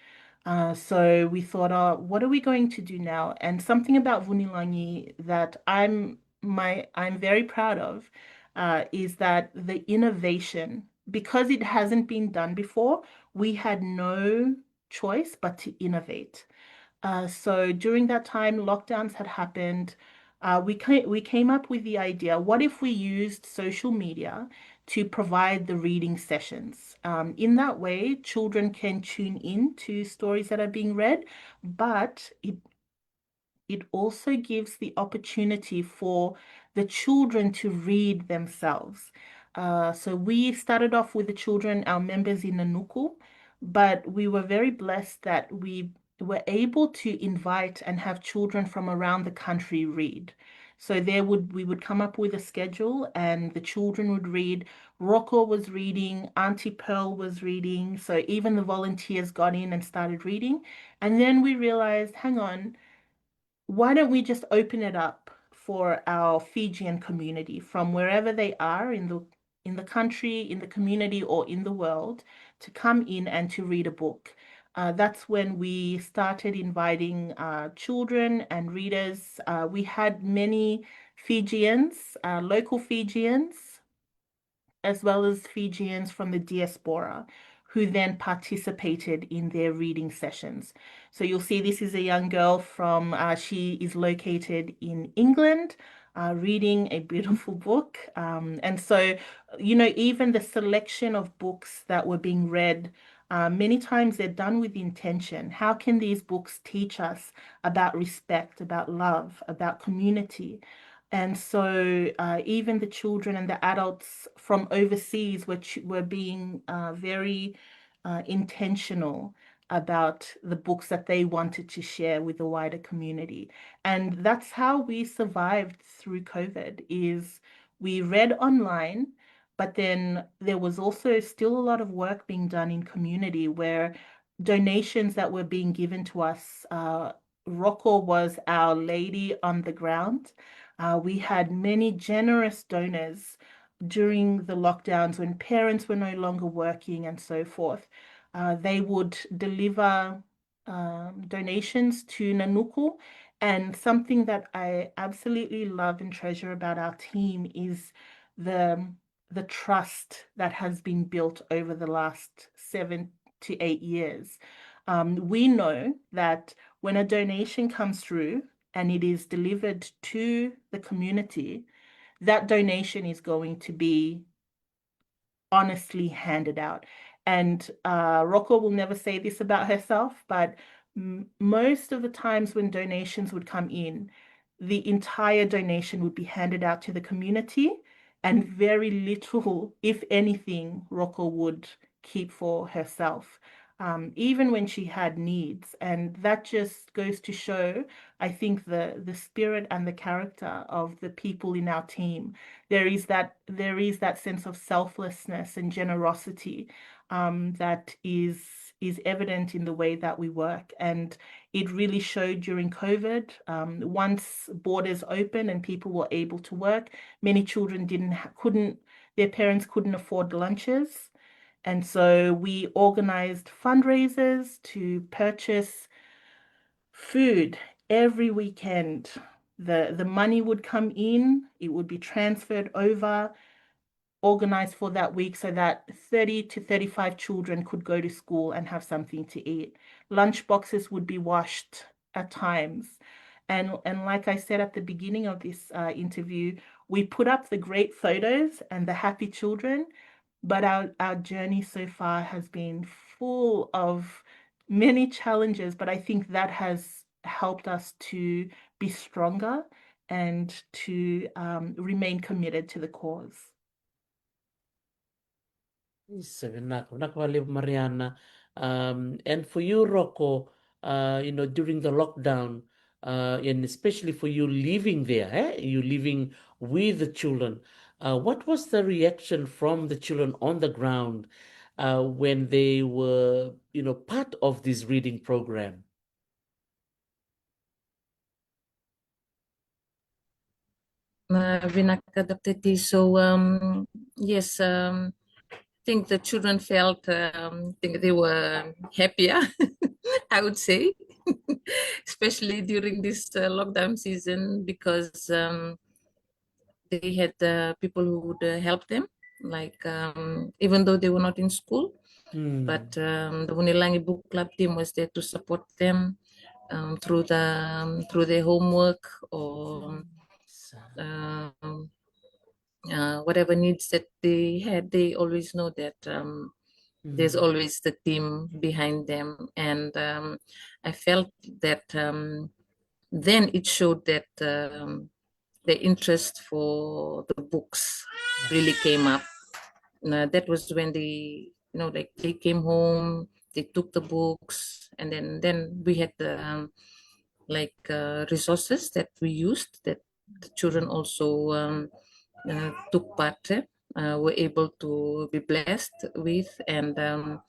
So we thought, oh, what are we going to do now? And something about Vunilangi that I'm very proud of is that the innovation, because it hasn't been done before, we had no choice but to innovate. So during that time, lockdowns had happened. We came up with the idea, what if we used social media to provide the reading sessions? In that way, children can tune in to stories that are being read, but it also gives the opportunity for the children to read themselves. So we started off with the children, our members in Nanuku, but we were very blessed that we were able to invite and have children from around the country read. So we would come up with a schedule, and the children would read. Rocco was reading, Auntie Pearl was reading. So even the volunteers got in and started reading. And then we realized, hang on, why don't we just open it up for our Fijian community from wherever they are in the country, in the community, or in the world, to come in and to read a book. That's when we started inviting children and readers. We had many Fijians, local Fijians, as well as Fijians from the diaspora, who then participated in their reading sessions. So you'll see this is a young girl from, she is located in England, reading a beautiful book. And so, you know, even the selection of books that were being read, many times they're done with intention. How can these books teach us about respect, about love, about community? And so even the children and the adults from overseas were being very intentional about the books that they wanted to share with the wider community. And that's how we survived through COVID, is we read online, but then there was also still a lot of work being done in community where donations that were being given to us, Rocco was our lady on the ground. We had many generous donors during the lockdowns when parents were no longer working and so forth. They would deliver donations to Nanuku. And something that I absolutely love and treasure about our team is the the trust that has been built over the last 7 to 8 years. We know that when a donation comes through and it is delivered to the community, that donation is going to be honestly handed out. And Rocco will never say this about herself, but most of the times when donations would come in, the entire donation would be handed out to the community, and very little, if anything, Rocco would keep for herself, even when she had needs. And that just goes to show, I think, the spirit and the character of the people in our team. There is that sense of selflessness and generosity that is evident in the way that we work. And it really showed during COVID. Once borders opened and people were able to work, many children their parents couldn't afford lunches. And so we organized fundraisers to purchase food every weekend. The money would come in, it would be transferred over, organized for that week so that 30 to 35 children could go to school and have something to eat. Lunch boxes would be washed at times. And like I said at the beginning of this interview, we put up the great photos and the happy children, but our journey so far has been full of many challenges, but I think that has helped us to be stronger and to remain committed to the cause. Mariana. And for you, Rocco, during the lockdown, and especially for you living there, you living with the children, what was the reaction from the children on the ground when they were, part of this reading program? So yes, think the children felt, think they were happier, I would say, especially during this lockdown season, because they had people who would help them, like even though they were not in school, but the Vunilagi Book Club team was there to support them through their homework or whatever needs that they had. They always know that there's always the team behind them. And I felt that then it showed that the interest for the books really came up. That was when they, like they came home, they took the books, and then we had the resources that we used that the children also took part, were able to be blessed with. And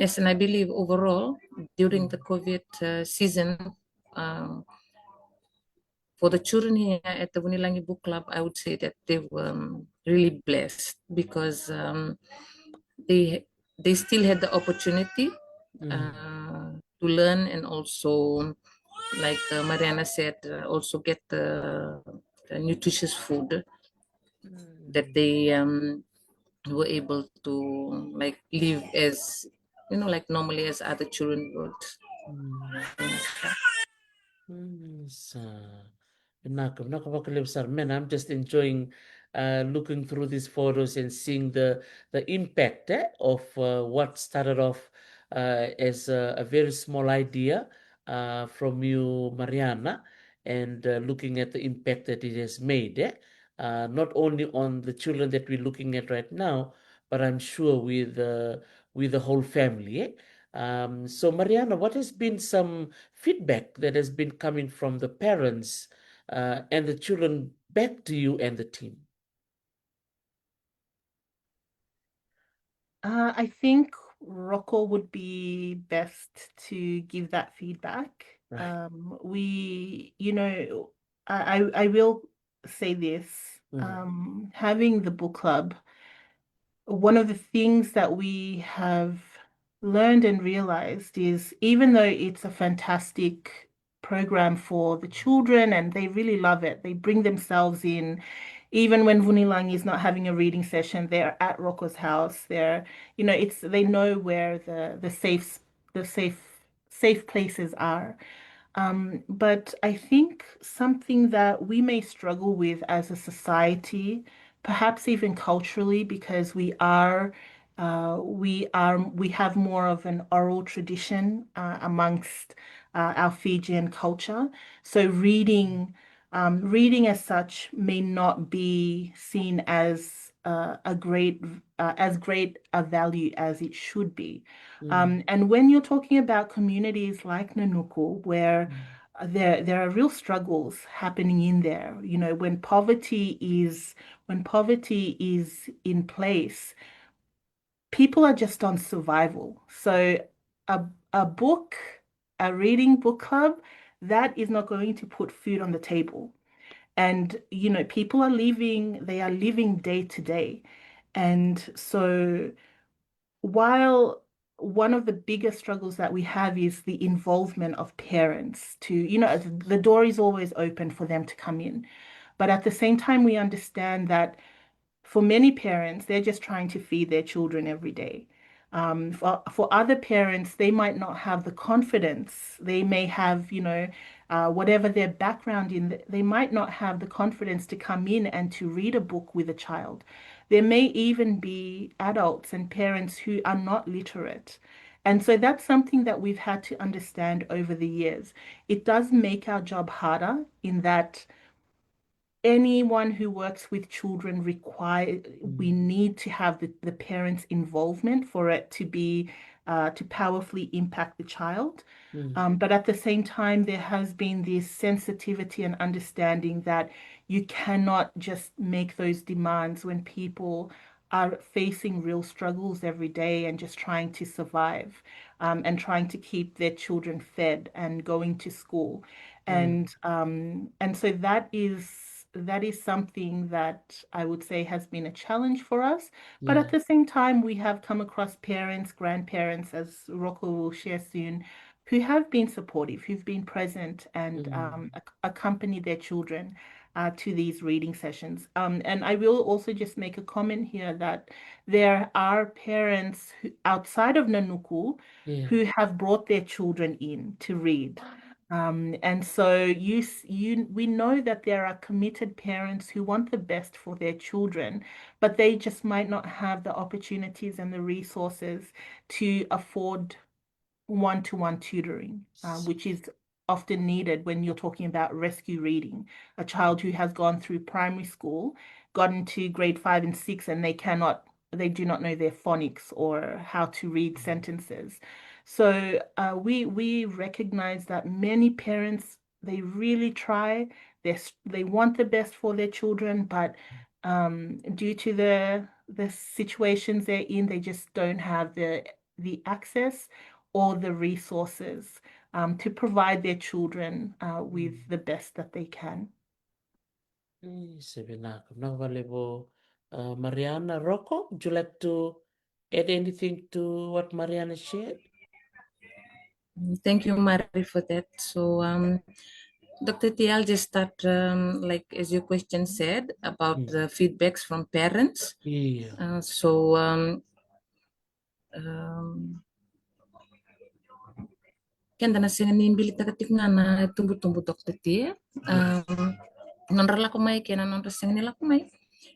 yes, and I believe overall during the COVID season, for the children here at the Vunilagi Book Club, I would say that they were really blessed, because they still had the opportunity to learn, and also, like Mariana said, also get the nutritious food that they were able to live as like normally as other children would. Man, I'm just enjoying looking through these photos and seeing the impact of what started off as a very small idea from you, Mariana, and looking at the impact that it has made, not only on the children that we're looking at right now, but I'm sure with the whole family. So, Mariana, what has been some feedback that has been coming from the parents and the children back to you and the team? I think Rocco would be best to give that feedback. Right. I will say this. Mm. Having the book club, one of the things that we have learned and realized is even though it's a fantastic program for the children and they really love it, they bring themselves in. Even when Vunilagi is not having a reading session, they're at Rocco's house. They know where the safe places are. But I think something that we may struggle with as a society, perhaps even culturally, because we have more of an oral tradition amongst our Fijian culture. So reading as such may not be seen as as great a value as it should be. And when you're talking about communities like Nanuku, where there are real struggles happening in there, when poverty is in place, people are just on survival. So a a book, a reading book club, that is not going to put food on the table. And people they are living day to day. And so while one of the biggest struggles that we have is the involvement of parents the door is always open for them to come in. But at the same time, we understand that for many parents, they're just trying to feed their children every day. For other parents, they might not have the confidence. They may have, whatever their background in, they might not have the confidence to come in and to read a book with a child. There may even be adults and parents who are not literate. And so that's something that we've had to understand over the years. It does make our job harder in that anyone who works with children we need to have the parents' involvement for it to powerfully impact the child. But at the same time, there has been this sensitivity and understanding that you cannot just make those demands when people are facing real struggles every day and just trying to survive, and trying to keep their children fed and going to school. And so that is something that I would say has been a challenge for us. But at the same time, we have come across parents, grandparents, as Rocco will share soon, who have been supportive, who've been present and accompany their children to these reading sessions. And I will also just make a comment here that there are parents outside of Nanuku who have brought their children in to read. And so we know that there are committed parents who want the best for their children, but they just might not have the opportunities and the resources to afford one-to-one tutoring, which is often needed when you're talking about rescue reading. A child who has gone through primary school, gotten to grade 5 and 6, and they do not know their phonics or how to read sentences. So we recognize that many parents, they really try, they want the best for their children, but due to the situations they're in, they just don't have the access or the resources to provide their children with the best that they can. Mariana, Rocco, would you like to add anything to what Mariana shared? Thank you, Mari, for that. So, Dr. T, I'll just start, like as your question said, about the feedbacks from parents. Yeah. So, kenda na senga ni bili takatik ngana tumbu-tumbu tok teti non rala ko mai kena non senga ni la ko mai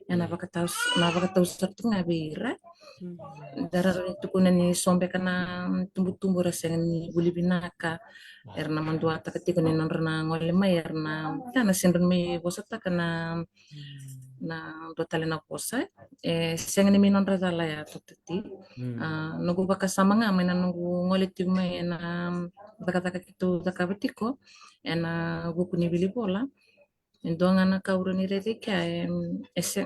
na bakatau sartu ngabira darar itu kuna ni sombe kana tumbu-tumbu raseng ni buli binaka erna mandua takatik ni non rana ngole mai erna kana sendron mi bosata kana na do talena posa senga ni minon razala ya toti nugu baka samanga mai na nugu ngole tu mai na baka kitu takabetiko ena buku ni bili bola ndonga na kauro ni redeka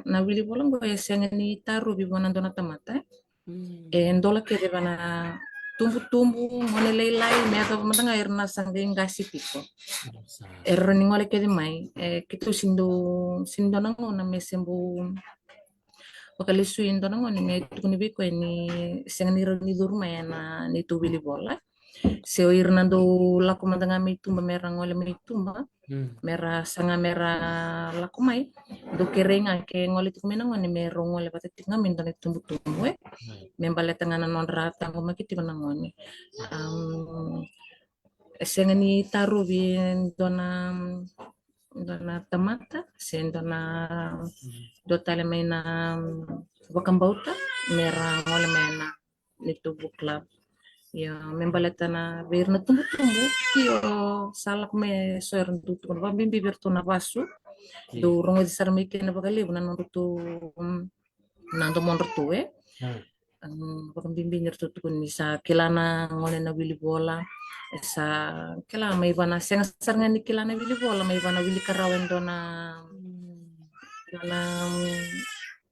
na bili bola ngo senga ni taru bi bona dona tamata ndola kede bana tumbu-tumbu ngone leilai me aka matanga erna sangge ngasi piko ni ngole kede mai kitu sindo nango na mesembu wakalisu indo nango ni me tukuni biko ni senga ni durma ya na ni tu bili bola seo irna do lako matanga me tumba merang ngole me tumba mera sanga mera lako mai do kerenga ke ngole tu menang ngone mero ngole patetik ngamin do tumbu-tumbu membale tangana non rata ngoma kiti ngone senga ni taru bi dona tamata sen dona do tale maina wakambauta mera ngole mena ni tubu club ya membaletana birna tumbu-tumbu kio salak me soer tutu kan bimbi bertuna basu do rongo di sarmike na bagali bunan tu nando monrtue bakang bimbi tutu kun bisa kilana ngone na bili bola sa kila mai bana senga sarnga ni kilana bili bola mai bana bili karawen dona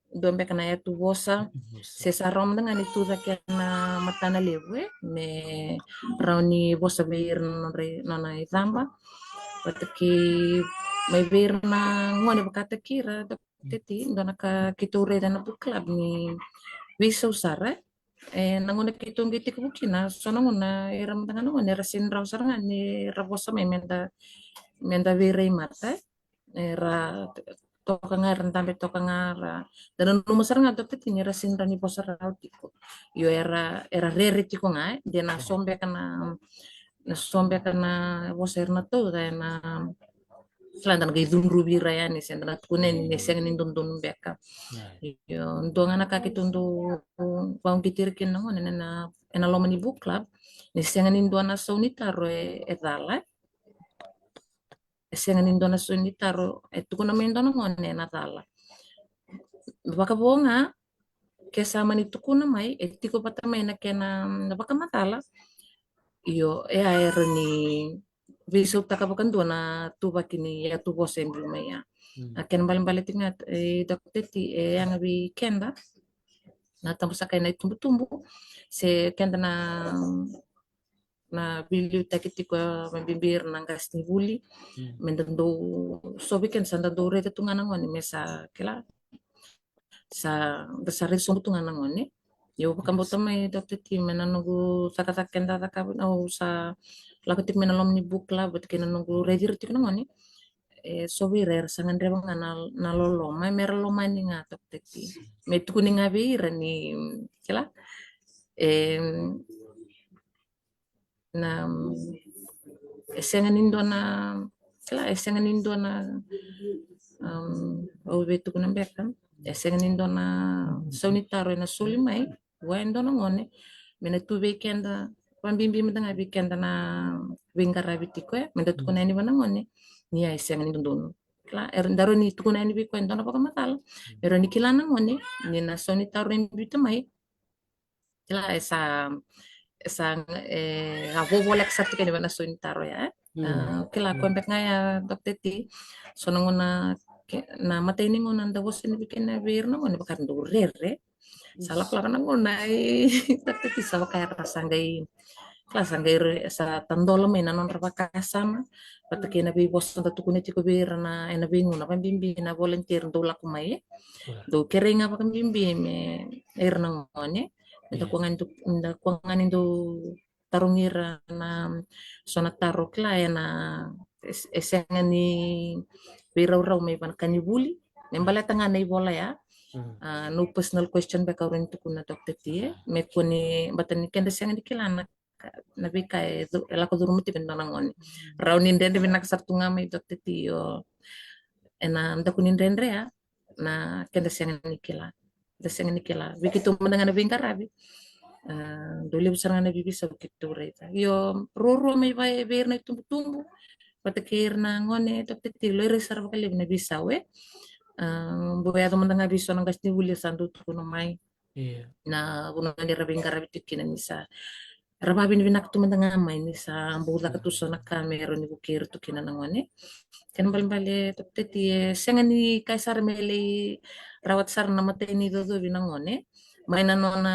dombe kana ya tu bosa se sarom dengan itu zakena matana lewe me rauni bosa beir nona itamba pataki mai beir na ngone bakata kira teti dona ka kiture dana tu club ni bisa usara nangone kitung giti kubukina sona ngona iram tangana ngone rasin raw saranga ni rabosa me menda beirei mata era tokangar tambe tokangar dan numo saranga dokter tini rasin rani posara tiko yo era rere tiko ngai de na sombe kana boser na to na Selatan gay dumru bira ya ni sendra kunen ni seng ni dundun beka yo ndonga na kaki tundu bang kitir kin no na lomani book club ni seng ni ndona sonita ro edala seng ni ndona sonita ro tukuna mendona ngone na tala baka bonga kesama ni tukuna mai etiko patamai na kena na baka matala yo air ni visu takabakan dona tuba kini ya tubo sembi maya akan balik tingat dokter ti yang abi kenda na tambah sakai na tumbu-tumbu se kenda na bilu takiti ko mabibir nang gasni buli mendendo so bikin sanda do rete tungana ngoni mesa kela sa besar sumbu tungana ngoni yo bukan botamai dokter ti menanunggu takata kenda takabun au sa lakutik menalom ni bukla but kena nunggu rejir tik ngoni so wirer sangan rebang na lolo mai mer lo mani ngatok teki metu kuning abi ni kela na esengan indona kela esengan indona o betu kunang bekan esengan indona sonitaro na sulimai wa indona ngone mena tu weekenda pambimbi mendanga weekenda na wingkara bitiko menda tukuna ni bana ngone ni ai esengan indona kela daro ni tukuna ni biko indona paka matala pero ni kilana ngone ni na sonitaro ni bitamai kela esa abo bolek satu kene bana sonitaro ya kela kombek ngaya dokter ti sonongona na mata ini ngona nda bosen bikin na bir no ngone bakar ndurere salah pelakana ngona dokter ti sawa kaya rasangai klasangai sa tandolo mena non rabaka sama patake na bi bos nda tukune tiko bir na ena bingu na pambimbi na volunteer ndo lakumai do keringa pakambimbi me erna ngone nda kuangan indo tarungira na sona taro kla na esenga ni birau-rau may kanibuli nembala tanga na ibola ya no personal question ba kauren tukuna dokter tie me kuni batani kenda senga dikilana nabika ela ko duru muti benda nangoni raunin dende benda sartunga mai dokte tio ena mda kunin dendre ya na kenda senga nikela bikitu mendengar bingkarabi dole besar na bibi sa kitu reta yo roro mai vai ver na tumbu patakir na ngone dokte tio lo resar bakal na bisa we boya teman tengah bisa nang kasti wuli sandu tu mai na buno ni rabing karabi tikina nisa rababin binak tu tengah mai nisa ambula katuso na kamera ni bukir tu kina nangone kan bale tete tie sengani kaisar mele rawat sar na mate ni do binangone maina nona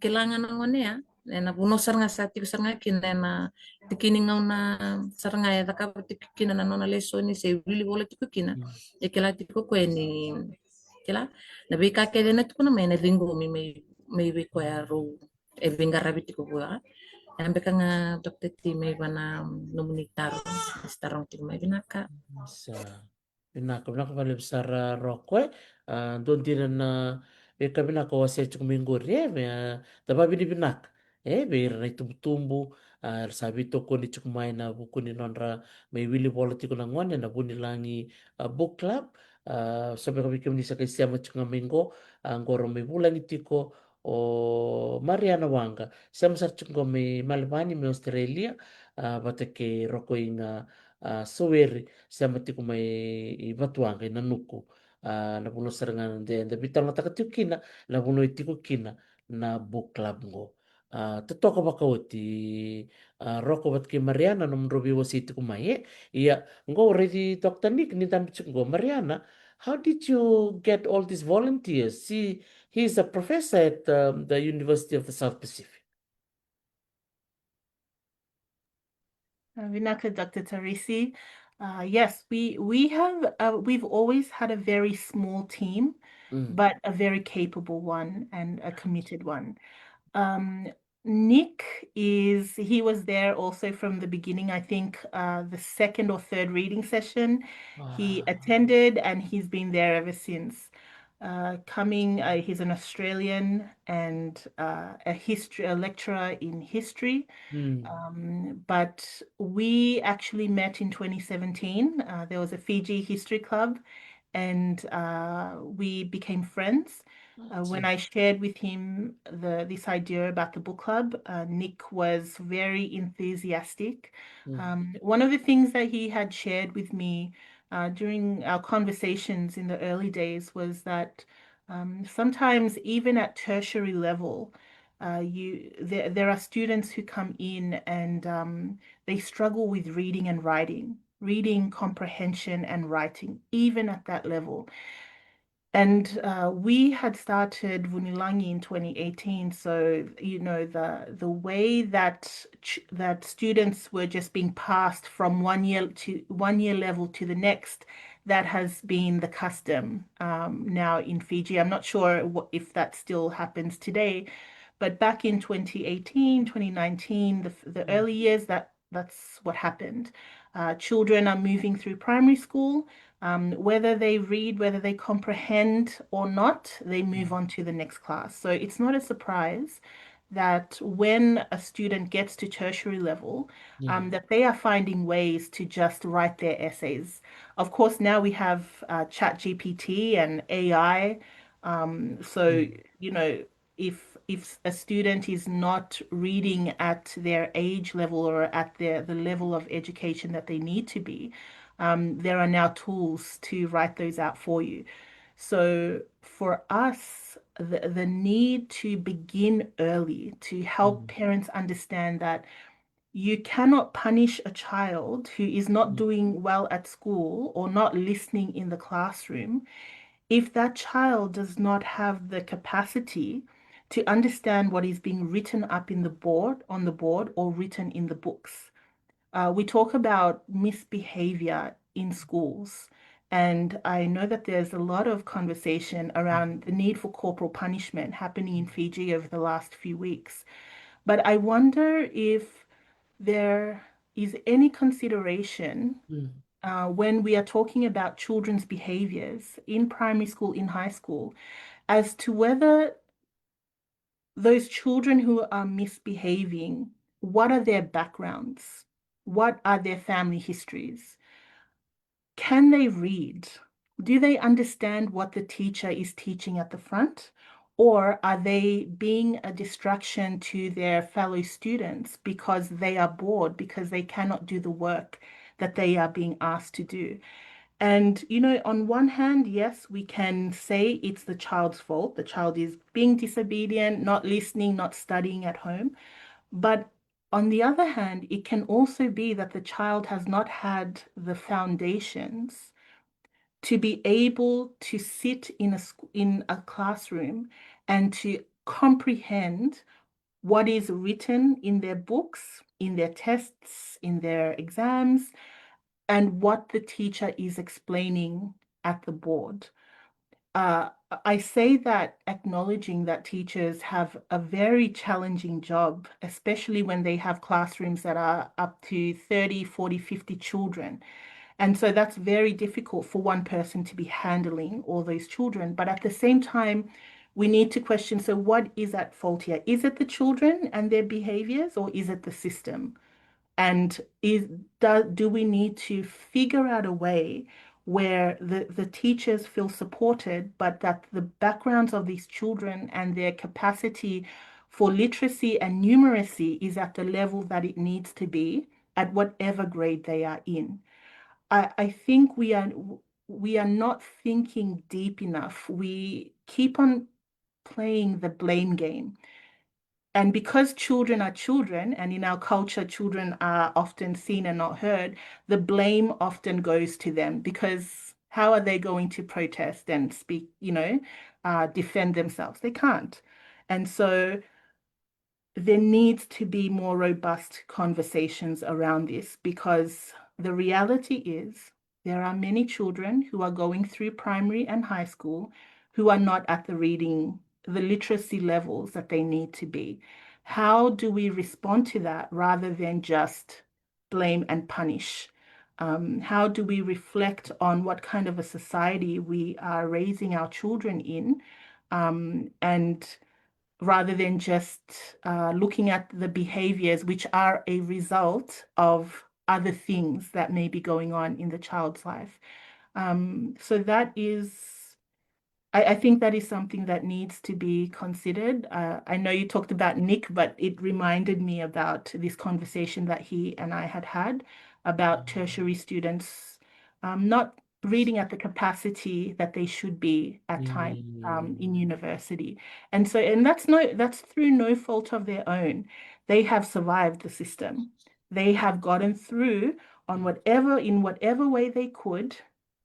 kilangan nangone ya na buno sar nga sati sar nga kina na tikini ngauna sar nga ya taka tikina na nona leso ni se wili bola tikina e kela tiko ko ni kela na bika kele na tukuna mai na lingo mi ko ya ro e vinga rabiti ko bua ambe kanga dokter ti mai bana nomunitar starong ti mai binaka sa binaka vale besar rokwe don na eka binaka wase cuk minggu re taba bini binaka be na tumbu sabi to ko ni cuk mai na buku ni nonra mai wili politiko na ngone na Vunilangi book club sabi ko bikim ni sa kay siya cuk minggu ngoro mai bulan itiko o Mariana Waqa siya masar cuk mai Malvani mai Australia batake Rogoiga Soweri siya matiko mai batuanga na nuku na puno sarangan de bitang mata kina na puno itiko kina na book club ngo tatoko bakawati roko bat ki Mariana no mrobi wasi itiko mai iya ngo already Dr. Nick ni tam ngo Mariana, how did you get all these volunteers? He's a professor at the University of the South Pacific. Vinaka, Dr. Tarisi. Yes, we've always had a very small team, but a very capable one and a committed one. Nick he was there also from the beginning. I think the second or third reading session he attended, and he's been there ever since. He's an Australian and a lecturer in history. But we actually met in 2017. There was a Fiji History Club, and we became friends. When I shared with him this idea about the book club, Nick was very enthusiastic. One of the things that he had shared with me during our conversations in the early days was that sometimes even at tertiary level, there are students who come in and they struggle with reading and writing, reading comprehension and writing, even at that level. And we had started Vunilagi in 2018, so the way that students were just being passed from one year level to the next, that has been the custom now in Fiji. I'm not sure if that still happens today, but back in 2018, 2019, the early years, that's what happened. Children are moving through primary school. Whether they read, whether they comprehend or not, they move on to the next class. So it's not a surprise that when a student gets to tertiary level, that they are finding ways to just write their essays. Of course, now we have ChatGPT and AI. So, if a student is not reading at their age level or at the level of education that they need to be, there are now tools to write those out for you. So for us, the need to begin early to help parents understand that you cannot punish a child who is not doing well at school or not listening in the classroom if that child does not have the capacity to understand what is being written up on the board or written in the books. We talk about misbehavior in schools, and I know that there's a lot of conversation around the need for corporal punishment happening in Fiji over the last few weeks. But I wonder if there is any consideration when we are talking about children's behaviors in primary school, in high school, as to whether those children who are misbehaving, what are their backgrounds? What are their family histories? Can they read? Do they understand what the teacher is teaching at the front? Or are they being a distraction to their fellow students because they are bored, because they cannot do the work that they are being asked to do? And, on one hand, yes, we can say it's the child's fault. The child is being disobedient, not listening, not studying at home. But on the other hand, it can also be that the child has not had the foundations to be able to sit in a classroom and to comprehend what is written in their books, in their tests, in their exams, and what the teacher is explaining at the board. I say that acknowledging that teachers have a very challenging job, especially when they have classrooms that are up to 30, 40, 50 children. And so that's very difficult for one person to be handling all those children. But at the same time, we need to question, so what is at fault here? Is it the children and their behaviors, or is it the system? And do we need to figure out a way where the teachers feel supported, but that the backgrounds of these children and their capacity for literacy and numeracy is at the level that it needs to be at whatever grade they are in? I think we are not thinking deep enough. We keep on playing the blame game. And because children are children, and in our culture, children are often seen and not heard, the blame often goes to them, because how are they going to protest and speak, defend themselves? They can't. And so there needs to be more robust conversations around this, because the reality is there are many children who are going through primary and high school who are not at the literacy levels that they need to be. How do we respond to that rather than just blame and punish? How do we reflect on what kind of a society we are raising our children in? And rather than just looking at the behaviors which are a result of other things that may be going on in the child's life. So that is, I think that is something that needs to be considered. I know you talked about Nick, but it reminded me about this conversation that he and I had about tertiary students not reading at the capacity that they should be at times in university. And that's through no fault of their own. They have survived the system. They have gotten through in whatever way they could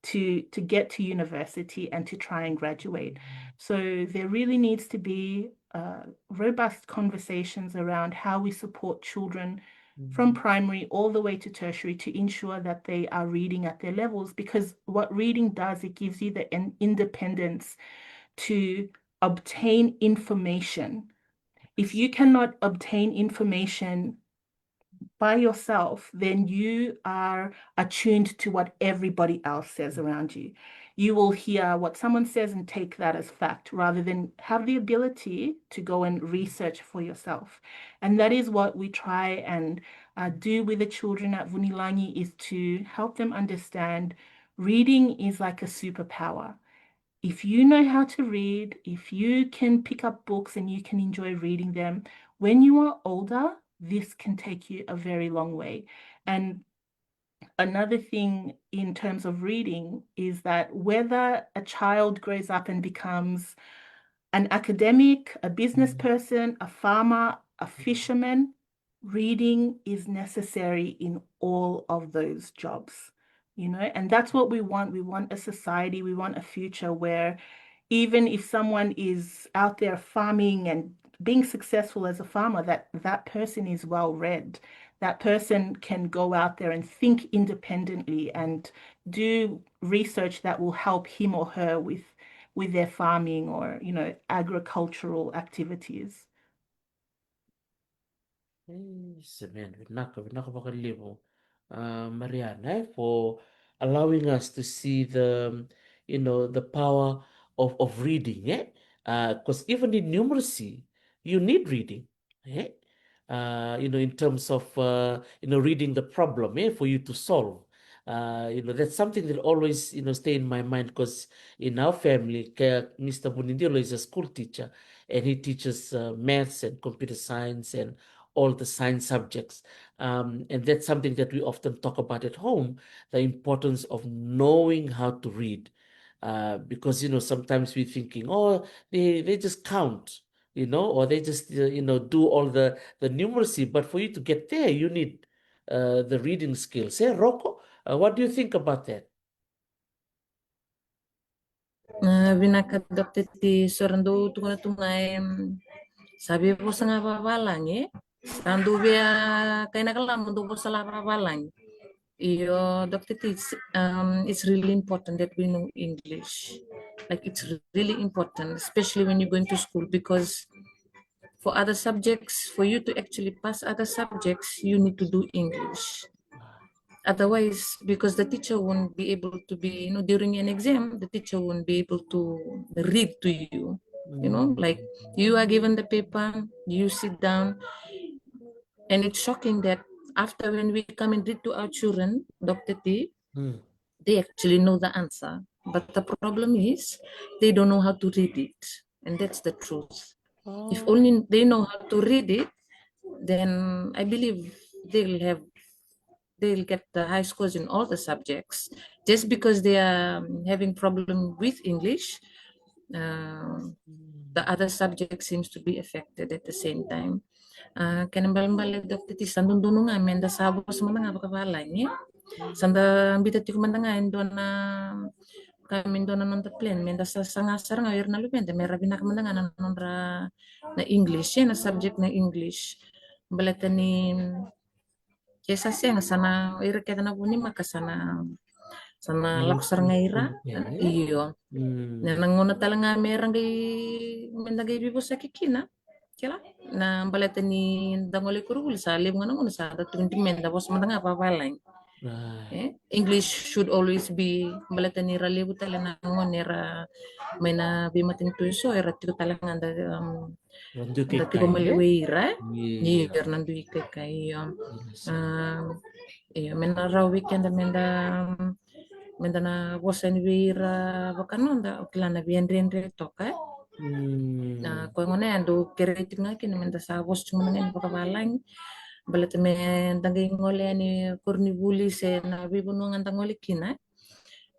to get to university and to try and graduate. So there really needs to be robust conversations around how we support children from primary all the way to tertiary to ensure that they are reading at their levels, because what reading does, it gives you the independence to obtain information. If you cannot obtain information by yourself, then you are attuned to what everybody else says around you. You will hear what someone says and take that as fact, rather than have the ability to go and research for yourself. And that is what we try and do with the children at Vunilagi, is to help them understand reading is like a superpower. If you know how to read, if you can pick up books and you can enjoy reading them, when you are older, this can take you a very long way. And another thing in terms of reading is that whether a child grows up and becomes an academic, a business person, a farmer, a fisherman, reading is necessary in all of those jobs, and that's what we want. We want a society, we want a future where even if someone is out there farming and being successful as a farmer, that person is well read. That person can go out there and think independently and do research that will help him or her with their farming or, agricultural activities. Man, Mariana, for allowing us to see the power of reading, eh? Because even in numeracy, you need reading, eh? in terms of, reading the problem, for you to solve. That's something that always, stay in my mind, because in our family, Mr. Bunindilo is a school teacher, and he teaches maths and computer science and all the science subjects. And that's something that we often talk about at home, the importance of knowing how to read. Because, sometimes we're thinking, oh, they just count, or they just, do all the numeracy. But for you to get there, you need the reading skills. Rocco, what do you think about that? Vinaka ti sorando tungana tungai sabi po sa nga babalang Sandu via kaina kalam do po sa babalang. Iyo it's really important that we know English. Like it's really important, especially when you're going to school, because for other subjects, for you to actually pass other subjects, you need to do English. Otherwise, because the teacher won't be able to be, during an exam, the teacher won't be able to read to you. Like you are given the paper, you sit down, and it's shocking that after when we come and read to our children, Dr. T, they actually know the answer. But the problem is they don't know how to read it. And that's the truth. If only they know how to read it, then I believe they'll get the high scores in all the subjects. Just because they are having problem with English, the other subject seems to be affected at the same time. Kanambal-bal Dr. T, sandun doon nga, menda sabos mo nga bakabalay niya. Sanda ambita ti kumandangain doon na kami doon na nonta plan, menda sa sangasar nga, na lupente, may rabi na kamandangan na English, na subject na English. Balata ni kesa siya nga sana ira kita na puni makasana sana laksar nga ira iyo na nanguna talaga merang gay bibo sa kikina kila na balata ni dangoli kurul sa lib nga nanguna sa datung menda bos matanga papalain English should always be balata ni ralibu tala na ngonera may na bimating tuiso era tiko talaga anda tiko maliwira year nandu ikay iyo menara weekend menda na bosan wira bakanonda oklana bienrendre toka ko ngone ando keretik nga kin menda sa bos cuma ngen pakabalang balat me dangay ngole ni kornibuli se na bibuno nga tangole kina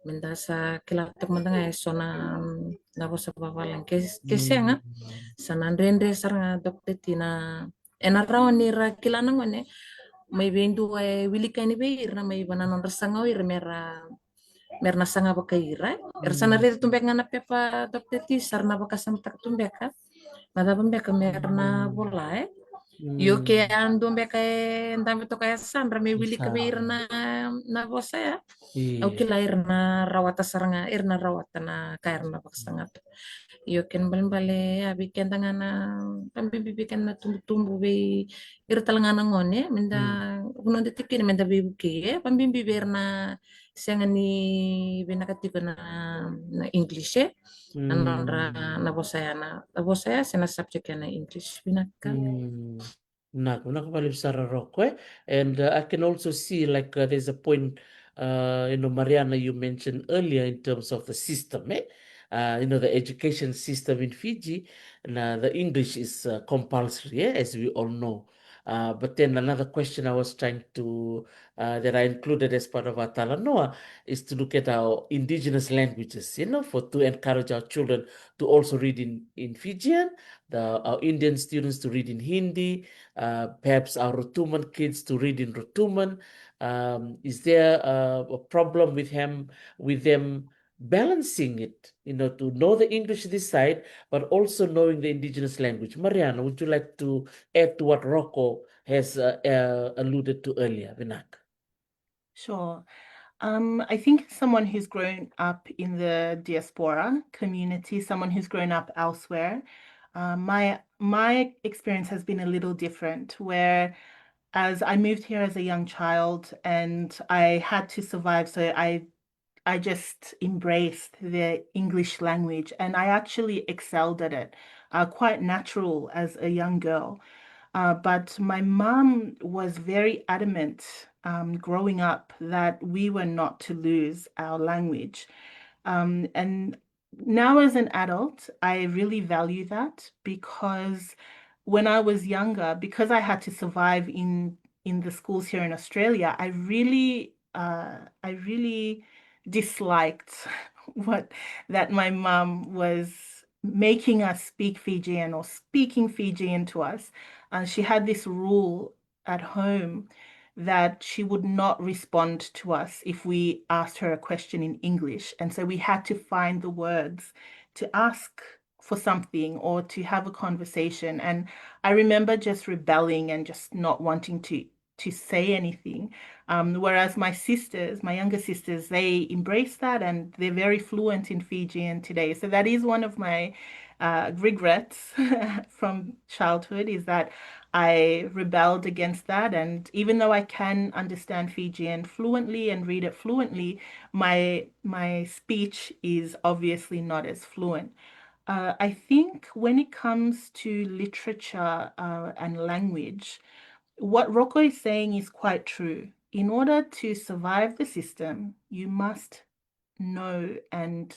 menda sa kilatok mandanga so na bos sa babalang kese nga sa nandrendre sarang dokte tina enaraw ni ra kilana ngone may bendu ay wili kay ni beir na may bananon rasangaw merna sanga bakaira ersana re tumbek nga pepa dokte ti sarna bakasam tak tumbek ka nada tumbek merna bola yo ke ando mbek ndam to kaya sandra may wili ka beir na bosa ya au kilair na rawata saranga irna rawata na kair na baksangat yo ken bale abi ken tangana pambibi ken na tumbu be ir talangana ngone minda kuno detikin minda be buke pambibi berna sangani binakati na English nanondra na bosaya sena subject na English binaka and I can also see like there's a point Mariana, you mentioned earlier in terms of the system the education system in Fiji, the English is compulsory, as we all know. But then another question I was trying to, that I included as part of our Talanoa, is to look at our indigenous languages, to encourage our children to also read in Fijian, our Indian students to read in Hindi, perhaps our Rotuman kids to read in Rotuman. Is there a problem with them balancing it, to know the English this side, but also knowing the indigenous language? Mariana, would you like to add to what Rocco has alluded to earlier, Vinak? Sure. I think someone who's grown up in the diaspora community, someone who's grown up elsewhere, my experience has been a little different, where as I moved here as a young child and I had to survive, so I just embraced the English language and I actually excelled at it, quite natural as a young girl. But my mom was very adamant growing up that we were not to lose our language. And now as an adult, I really value that because when I was younger, because I had to survive in the schools here in Australia, I really disliked what that my mom was making us speak Fijian or speaking Fijian to us. And she had this rule at home that she would not respond to us if we asked her a question in English. And so we had to find the words to ask for something or to have a conversation. And I remember just rebelling and just not wanting to say anything. Whereas my sisters, my younger sisters, they embrace that and they're very fluent in Fijian today. So that is one of my regrets from childhood is that I rebelled against that. And even though I can understand Fijian fluently and read it fluently, my speech is obviously not as fluent. I think when it comes to literature and language, what Rocco is saying is quite true. In order to survive the system, you must know and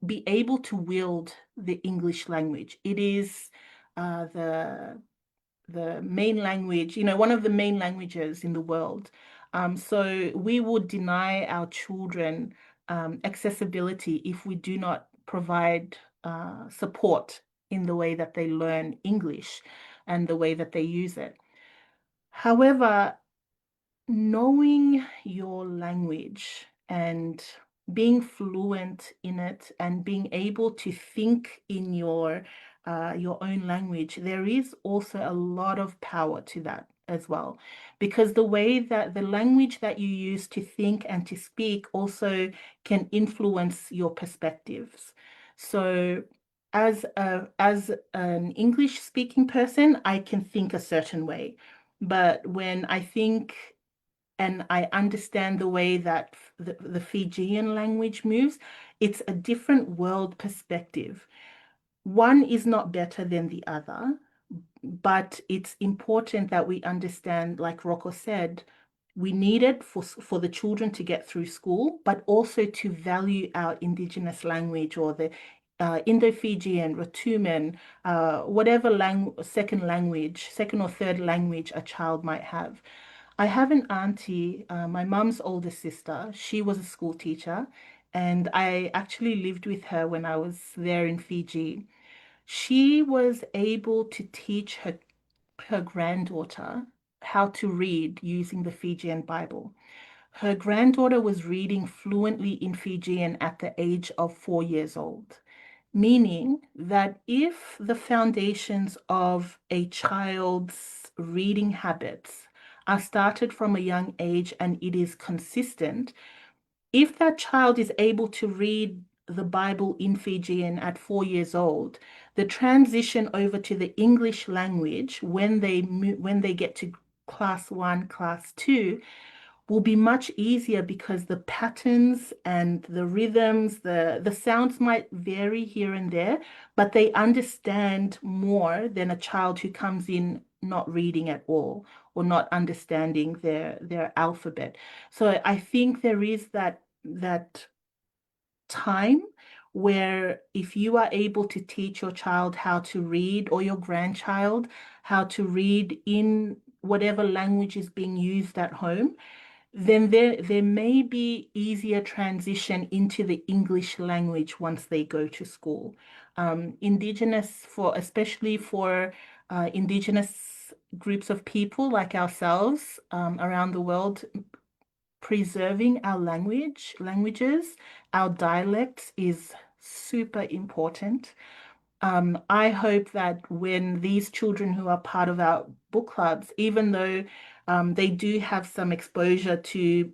be able to wield the English language. It is the main language, one of the main languages in the world. So we would deny our children accessibility if we do not provide support in the way that they learn English and the way that they use it. However, knowing your language and being fluent in it and being able to think in your own language, there is also a lot of power to that as well. Because the way that the language that you use to think and to speak also can influence your perspectives. So as an English speaking person, I can think a certain way. But when I think and I understand the way that the Fijian language moves, it's a different world perspective. One is not better than the other, but it's important that we understand, like Rocco said, we need it for the children to get through school, but also to value our Indigenous language or the Indo-Fijian, Ratuman, whatever second or third language a child might have. I have an auntie, my mum's older sister. She was a school teacher, and I actually lived with her when I was there in Fiji. She was able to teach her granddaughter how to read using the Fijian Bible. Her granddaughter was reading fluently in Fijian at the age of 4 years old, meaning that if the foundations of a child's reading habits are started from a young age and it is consistent, if that child is able to read the Bible in Fijian at 4 years old, the transition over to the English language when they get to class one, class two, will be much easier because the patterns and the rhythms, the sounds might vary here and there, but they understand more than a child who comes in not reading at all or not understanding their alphabet. So I think there is that time where if you are able to teach your child how to read or your grandchild how to read in whatever language is being used at home, then there may be easier transition into the English language once they go to school. Especially for Indigenous groups of people like ourselves around the world, preserving our languages, our dialects is super important. I hope that when these children who are part of our book clubs, even though they do have some exposure to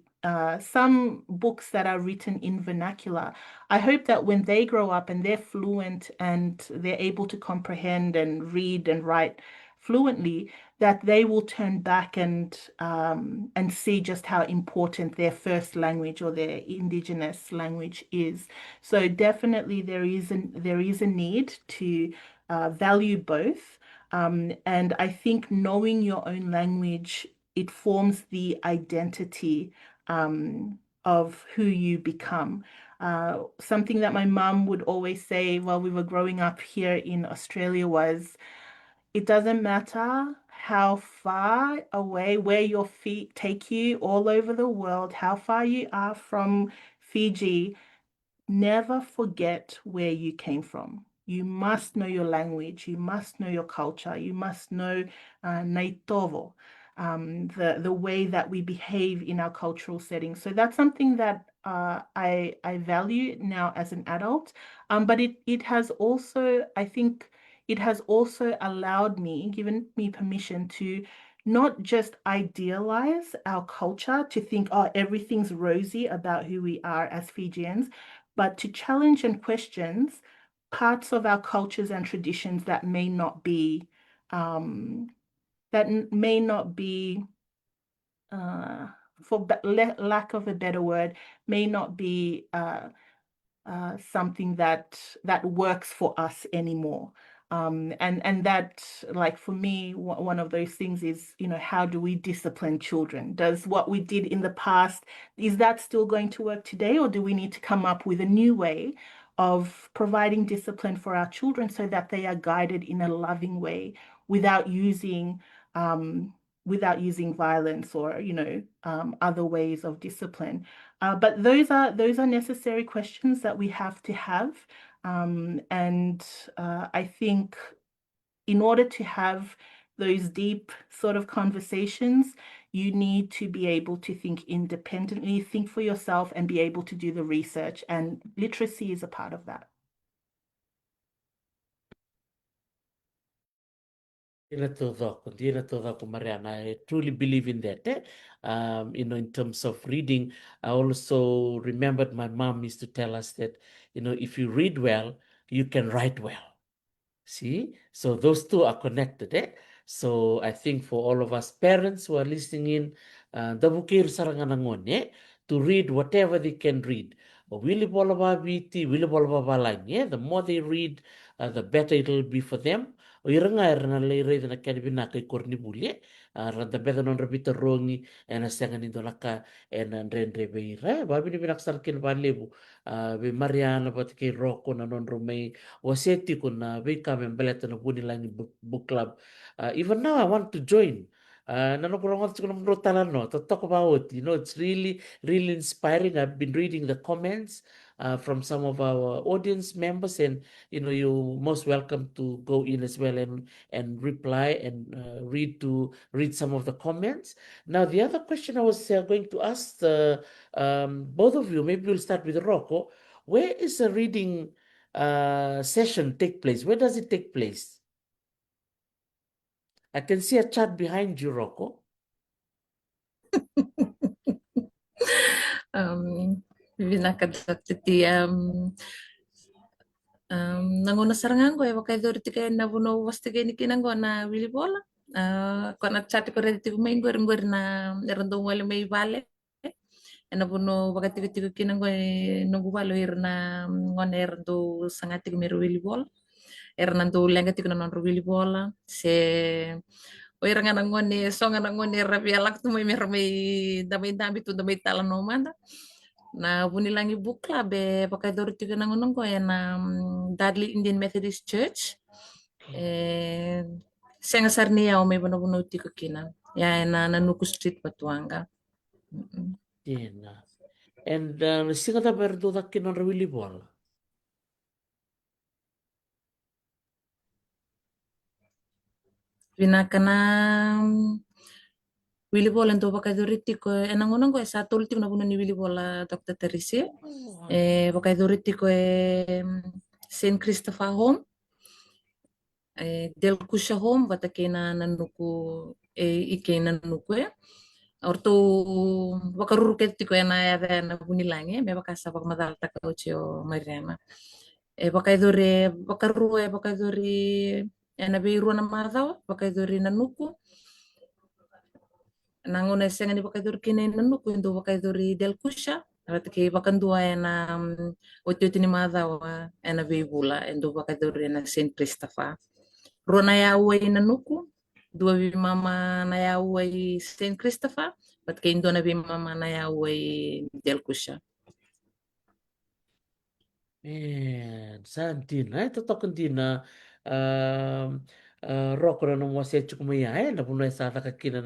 some books that are written in vernacular, I hope that when they grow up and they're fluent and they're able to comprehend and read and write fluently, that they will turn back and see just how important their first language or their indigenous language is. So definitely there is a need to value both. And I think knowing your own language, it forms the identity of who you become. Something that my mum would always say while we were growing up here in Australia was, it doesn't matter how far away, where your feet take you all over the world, how far you are from Fiji, never forget where you came from. You must know your language. You must know your culture. You must know Naitovo, the way that we behave in our cultural settings. So that's something that I value now as an adult. But it has also, I think, it has also allowed me, given me permission to not just idealize our culture, to think, oh, everything's rosy about who we are as Fijians, but to challenge and question parts of our cultures and traditions that may not be, um, for lack of a better word, may not be something that works for us anymore. And that, like for me, one of those things is, how do we discipline children? Does what we did in the past, is that still going to work today, or do we need to come up with a new way of providing discipline for our children so that they are guided in a loving way without using um, violence or other ways of discipline? But those are necessary questions that we have to have. And I think in order to have those deep sort of conversations, you need to be able to think independently, think for yourself, and be able to do the research. And literacy is a part of that. Mariana. I truly believe in that. In terms of reading, I also remembered my mom used to tell us that, if you read well, you can write well. See? So those two are connected. So I think for all of us parents who are listening in, dabukir saranganangon, to read whatever they can read. The more they read, the better it'll be for them. Na kanibina kay kornibulye, randa beda non rabita rongi, and a second in donaka, and rendre beira, babi ni binaksar kin balebu, be Mariana, but kay Rocco na non romay, waseti ko na be kami baleta na Vunilagi book club. Even now I want to join. Talanoa to talk about, it's really, really inspiring. I've been reading the comments from some of our audience members, and you're most welcome to go in as well and reply and read some of the comments. Now, the other question I was going to ask both of you, maybe we'll start with Rocco. Where is the reading session take place? Where does it take place? I can see a chat behind you, Rocco. Vinakadati nanguna sarangango wakai doriti kay nabuno wasti kay nikinango na wili bola kona chati ko redi tigo main gor na erando wale may vale nabuno wakati tigo kinango nungu walo na ngon erando sangati ko mero wili bola nando lenga tigo na non wili bola se o nga nangone songa nangone rabi alak tu may mero may damay tu damay Talanoa manda na Vunilagi book club pakai doriti ko nangunong ko na Dudley Indian Methodist Church senga sarnia o may buno tiko kina ya na Nanuku Street Patuanga. Tena. And singa ta berdo ta kinon wili bola. Vinakana Willy Bola ento pakai doriti ko nangunong ko sa tulti na buno ni Willy Bola Dr. Teresi pakai doriti ko Saint Christopher Home del kusha home vata kena nanuku ike nanuku orto wakaruru ketiko na ya na Vunilangi me bakasa bak madal takaucio Mariana bakaidore bakaru bakaidore na biru na madao bakaidore nanuku nangona senga ni bakaidore kene nanuku ndo bakaidore del kusha vata ke bakandua na otio ni madao na bibula ndo bakaidore na Saint Christopher Ro na iaua i Nanuku, 2 vi mama na iaua i St. Christopher, but kay indona vi mama na iaua i Delkusha. Santina, totokon dina rokora no mo se chuku mai ai na puno sa ta kina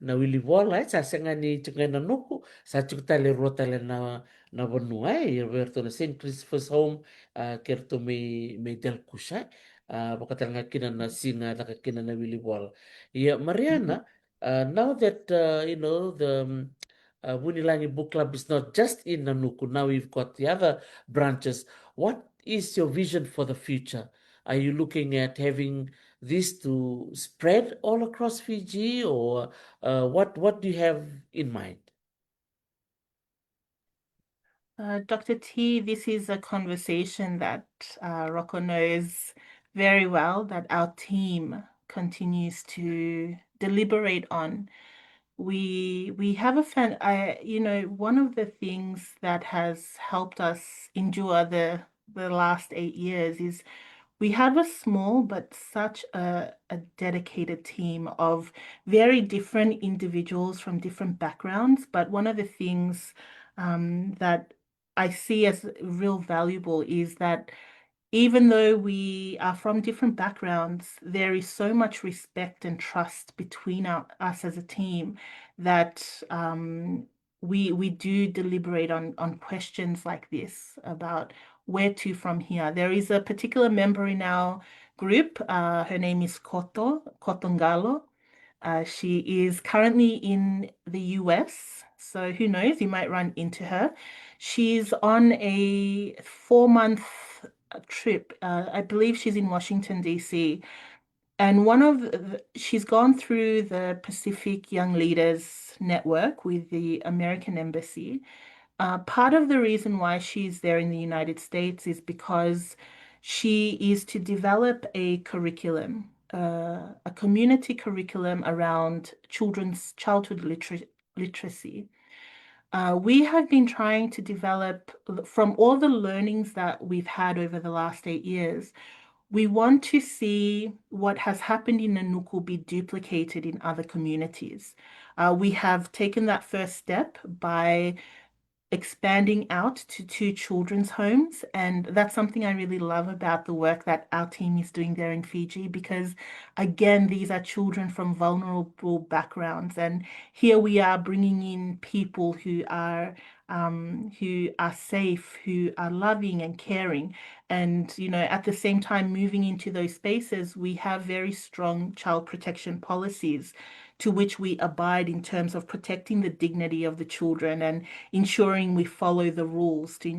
na wili bola ai sa senga ni chuku na nuku sa chuku tale rotale na bonu ai verto na St. Christopher's Home kerto me del kusha bakatal nga kina na singa ta kina na wili bola. Yeah, Mariana, now that you know the Vunilagi Book Club is not just in Nanuku, now we've got the other branches. What is your vision for the future? Are you looking at having this to spread all across Fiji, or what do you have in mind? Dr. T, this is a conversation that Rocco knows very well, that our team continues to deliberate on. We have one of the things that has helped us endure the last 8 years is we have a small but such a dedicated team of very different individuals from different backgrounds. But one of the things that I see as real valuable is that even though we are from different backgrounds, there is so much respect and trust between us as a team that we do deliberate on questions like this about where to from here. There is a particular member in our group. Her name is Kotongalo. She is currently in the US, so who knows, you might run into her. She's on a 4-month trip. I believe she's in Washington, D.C. And she's gone through the Pacific Young Leaders Network with the American Embassy. Part of the reason why she's there in the United States is because she is to develop a curriculum, a community curriculum around childhood literacy. We have been trying to develop, from all the learnings that we've had over the last 8 years, we want to see what has happened in Nanuku be duplicated in other communities. We have taken that first step by expanding out to 2 children's homes. And that's something I really love about the work that our team is doing there in Fiji, because again, these are children from vulnerable backgrounds. And here we are bringing in people who are safe, who are loving and caring. And, at the same time, moving into those spaces, we have very strong child protection policies to which we abide in terms of protecting the dignity of the children and ensuring we follow the rules to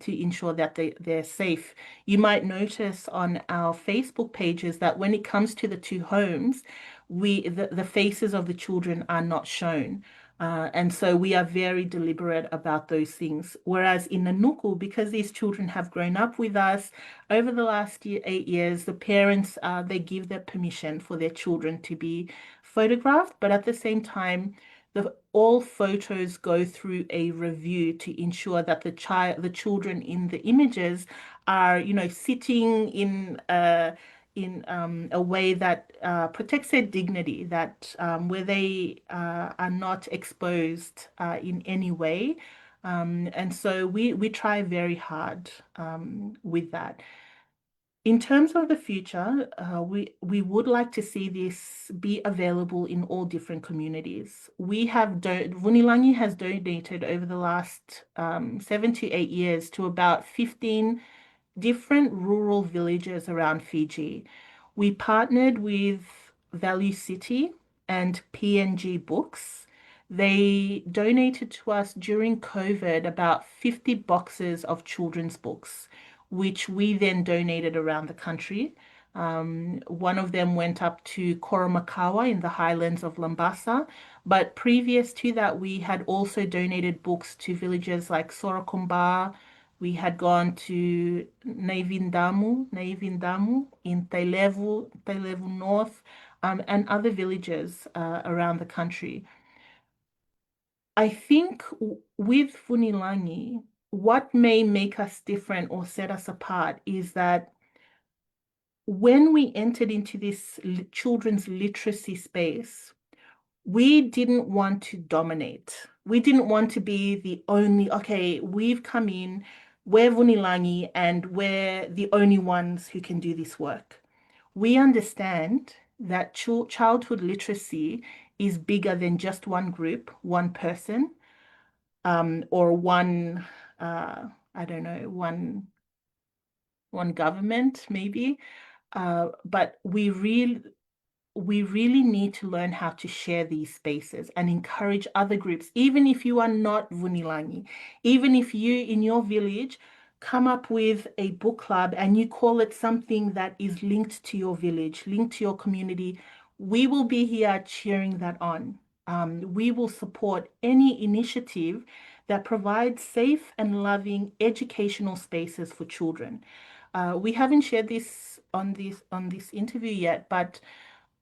ensure that they're safe. You might notice on our Facebook pages that when it comes to the 2 homes, the faces of the children are not shown. And so we are very deliberate about those things. Whereas in Nanuku, because these children have grown up with us over the last 8 years, the parents, they give their permission for their children to be photographed, but at the same time, all photos go through a review to ensure that the children in the images are, sitting in a way that protects their dignity, that where they are not exposed in any way. And so we try very hard with that. In terms of the future, we would like to see this be available in all different communities. Vunilagi has donated over the last 7 to 8 years to about 15 different rural villages around Fiji. We partnered with Value City and PNG Books. They donated to us during COVID about 50 boxes of children's books, which we then donated around the country. One of them went up to Koromakawa in the highlands of Lambasa. But previous to that, we had also donated books to villages like Sorokomba. We had gone to Naivindamu in Tailevu North, and other villages around the country. I think with Vunilagi, what may make us different or set us apart is that when we entered into this children's literacy space, we didn't want to dominate. We didn't want to be the only, okay, we've come in, we're Vunilagi, and we're the only ones who can do this work. We understand that childhood literacy is bigger than just one group, one person, or one, I don't know, one government maybe. But we really need to learn how to share these spaces and encourage other groups, even if you are not Vunilangi, even if you in your village come up with a book club and you call it something that is linked to your village, linked to your community, we will be here cheering that on. We will support any initiative that provides safe and loving educational spaces for children. We haven't shared this on this interview yet, but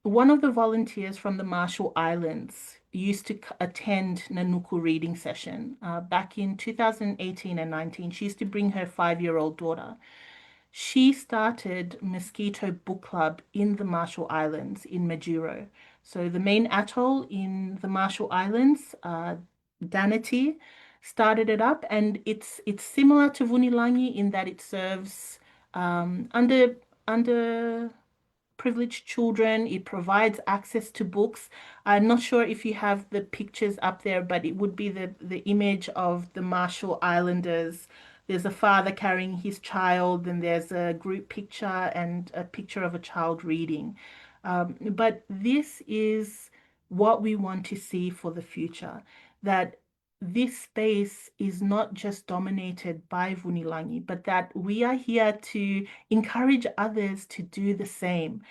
one of the volunteers from the Marshall Islands used to attend Nanuku reading session back in 2018 and 19. She used to bring her 5-year-old daughter. She started Mosquito Book Club in the Marshall Islands in Majuro. So the main atoll in the Marshall Islands, Danity, started it up, and it's similar to Vunilangi in that it serves under privileged children. It provides access to books. I'm not sure if you have the pictures up there, but it would be the image of the Marshall Islanders. There's a father carrying his child, and there's a group picture and a picture of a child reading. But this is what we want to see for the future, that this space is not just dominated by Vunilangi, but that we are here to encourage others to do the same.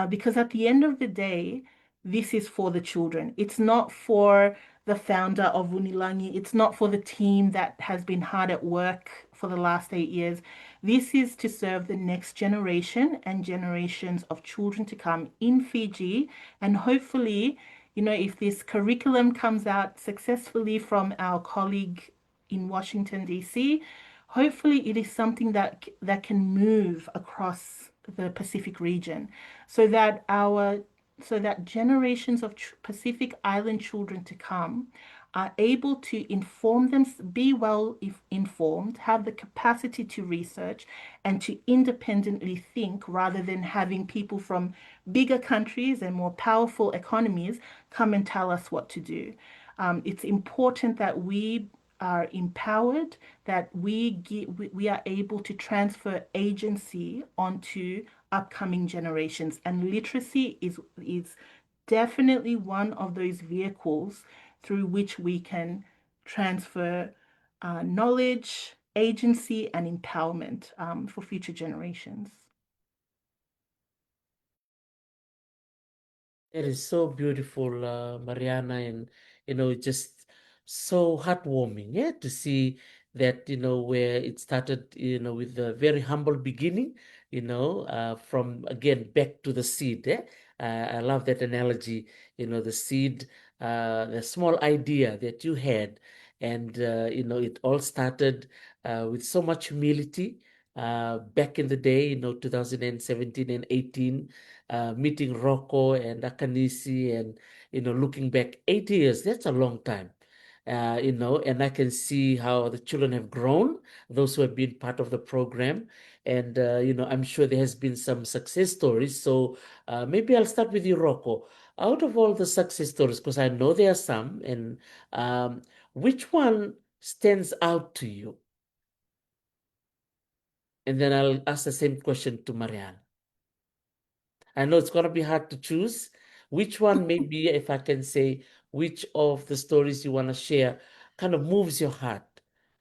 Because at the end of the day, this is for the children. It's not for the founder of Vunilangi. It's not for the team that has been hard at work for the last 8 years. This is to serve the next generation and generations of children to come in Fiji. And hopefully, if this curriculum comes out successfully from our colleague in Washington, D.C., hopefully it is something that can move across the Pacific region so that generations of Pacific Island children to come are able to inform them, be well informed, have the capacity to research and to independently think rather than having people from bigger countries and more powerful economies come and tell us what to do. It's important that we are empowered, that we are able to transfer agency onto upcoming generations. And literacy is definitely one of those vehicles through which we can transfer knowledge, agency, and empowerment for future generations. It is so beautiful, Mariana, and just so heartwarming, yeah, to see that where it started, with a very humble beginning, from again back to the seed. I love that analogy. The seed, the small idea that you had, and it all started with so much humility. Back in the day, 2017 and 18, meeting Rocco and Akanisi, and looking back 8 years, that's a long time. And I can see how the children have grown, those who have been part of the program. And I'm sure there has been some success stories. So maybe I'll start with you, Rocco. Out of all the success stories, because I know there are some, and which one stands out to you? And then I'll ask the same question to Marianne. I know it's going to be hard to choose. Which one, maybe, if I can say, which of the stories you want to share kind of moves your heart,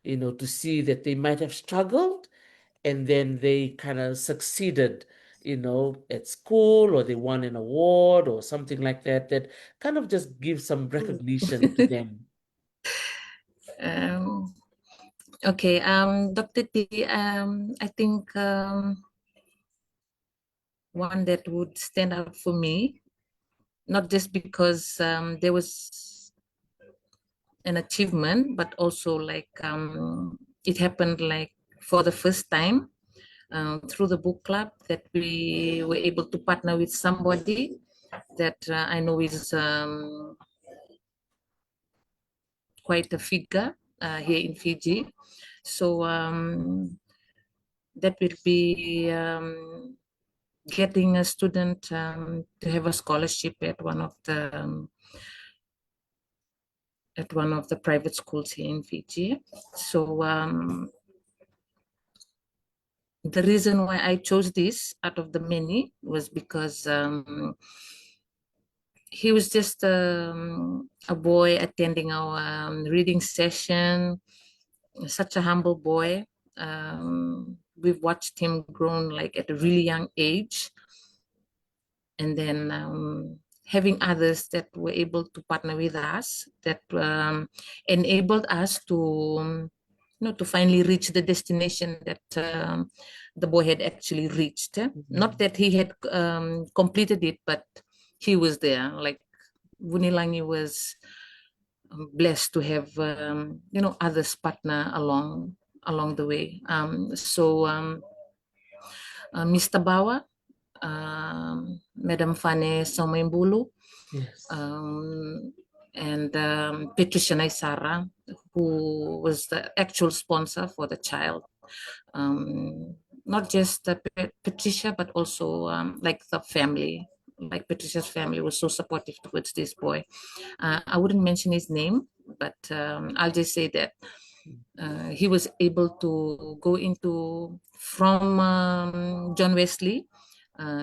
to see that they might have struggled and then they kind of succeeded, at school, or they won an award or something like that, that kind of just gives some recognition to them. Um, okay, Dr. T, I think one that would stand out for me, not just because there was an achievement, but also like it happened like for the first time. through the book club that we were able to partner with somebody that I know is quite a figure here in Fiji. So that will be getting a student to have a scholarship at one of the private schools here in Fiji. So the reason why I chose this out of the many was because he was just a boy attending our reading session, such a humble boy. We've watched him grown like at a really young age. And then having others that were able to partner with us, that enabled us to to finally reach the destination that the boy had actually reached. Not that he had completed it, but he was there. Like Vunilagi was blessed to have others partner along the way. So Mr. Bawa, Madam Fane Somaimbulu, Yes. and Patricia Naisara, who was the actual sponsor for the child. Not just Patricia, but also like the family. Like Patricia's family was so supportive towards this boy. I wouldn't mention his name, but I'll just say that he was able to go into, from John Wesley,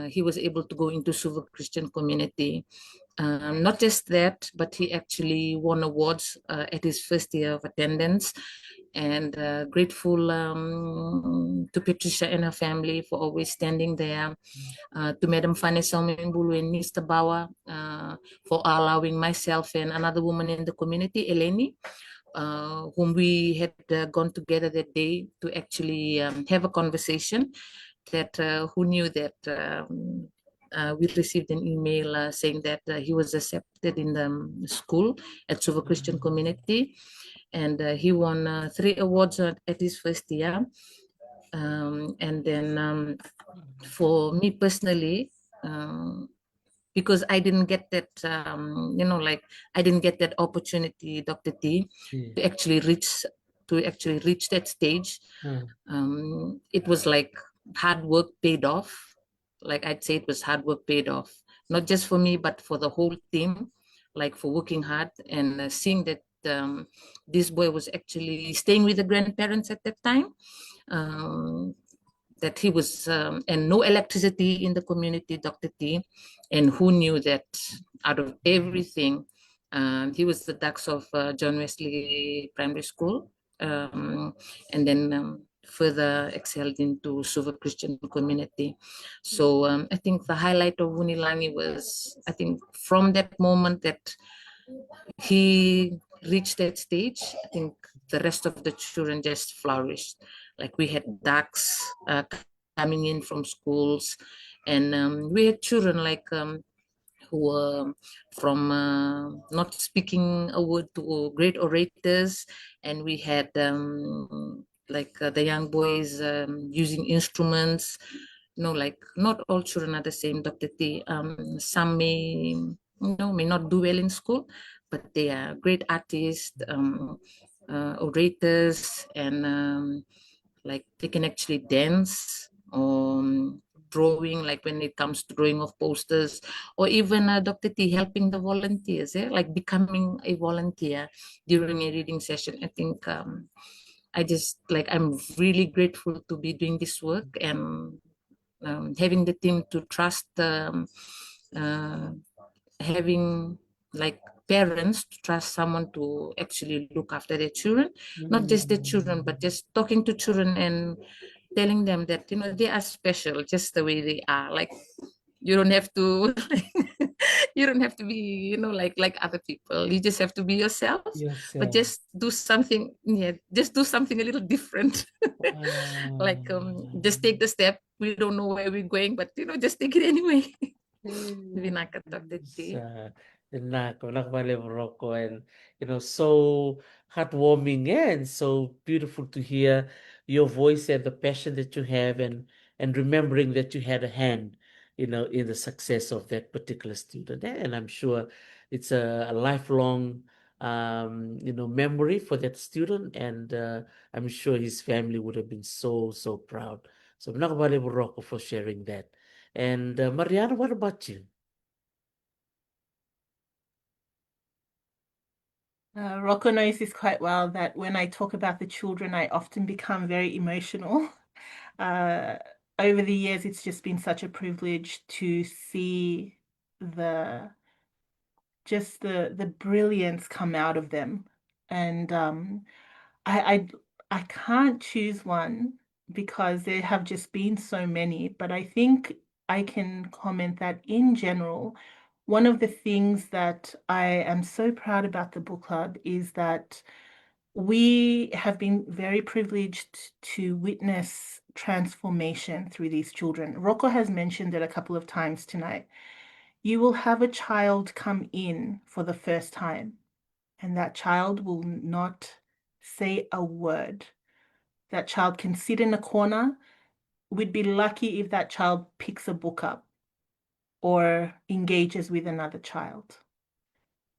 he was able to go into Suva Christian community. Not just that, but he actually won awards at his first year of attendance. And grateful to Patricia and her family for always standing there. To Madam Fane Saumimbulu and Mr. Bawa for allowing myself and another woman in the community, Eleni, whom we had gone together that day to actually have a conversation. That who knew that we received an email saying that he was accepted in the school at Suva Christian Community, and he won 3 awards at his first year. And then for me personally, because I didn't get that, I didn't get that opportunity, Dr. T, to actually reach that stage. It was like hard work paid off. Like I'd say it was hard work paid off, not just for me, but for the whole team, like for working hard and seeing that this boy was actually staying with the grandparents at that time. That he was, and no electricity in the community, Dr. T, and who knew that out of everything, he was the dux of John Wesley Primary School, and then further excelled into Suva Christian community. So I think the highlight of Vunilagi was, I think from that moment that he reached that stage, I think the rest of the children just flourished. Like we had ducks coming in from schools, and we had children like who were from not speaking a word to great orators, and we had like the young boys using instruments. Like not all children are the same, Dr. T. Some may not do well in school, but they are great artists, orators, and like they can actually dance or drawing, like when it comes to drawing of posters, or even Dr. T helping the volunteers, like becoming a volunteer during a reading session. I think I'm really grateful to be doing this work and having the team to trust, having like parents to trust someone to actually look after their children, not just their children, but just talking to children and telling them that they are special just the way they are. Like you don't have to you don't have to be like other people. You just have to be yourself, but just do something, just do something a little different. Like just take the step. We don't know where we're going, but just take it anyway. And so heartwarming and so beautiful to hear your voice and the passion that you have, and remembering that you had a hand, in the success of that particular student. And I'm sure it's a lifelong, memory for that student. And I'm sure his family would have been so, so proud. So Nakabale Rocco for sharing that. And Mariana, what about you? Rocco knows this quite well, that when I talk about the children, I often become very emotional. Uh, Over the years, it's just been such a privilege to see the the brilliance come out of them. And I I can't choose one because there have just been so many, but I think I can comment that in general, one of the things that I am so proud about the book club is that we have been very privileged to witness transformation through these children. Rocco has mentioned it a couple of times tonight. You will have a child come in for the first time, and that child will not say a word. That child can sit in a corner. We'd be lucky if that child picks a book up or engages with another child.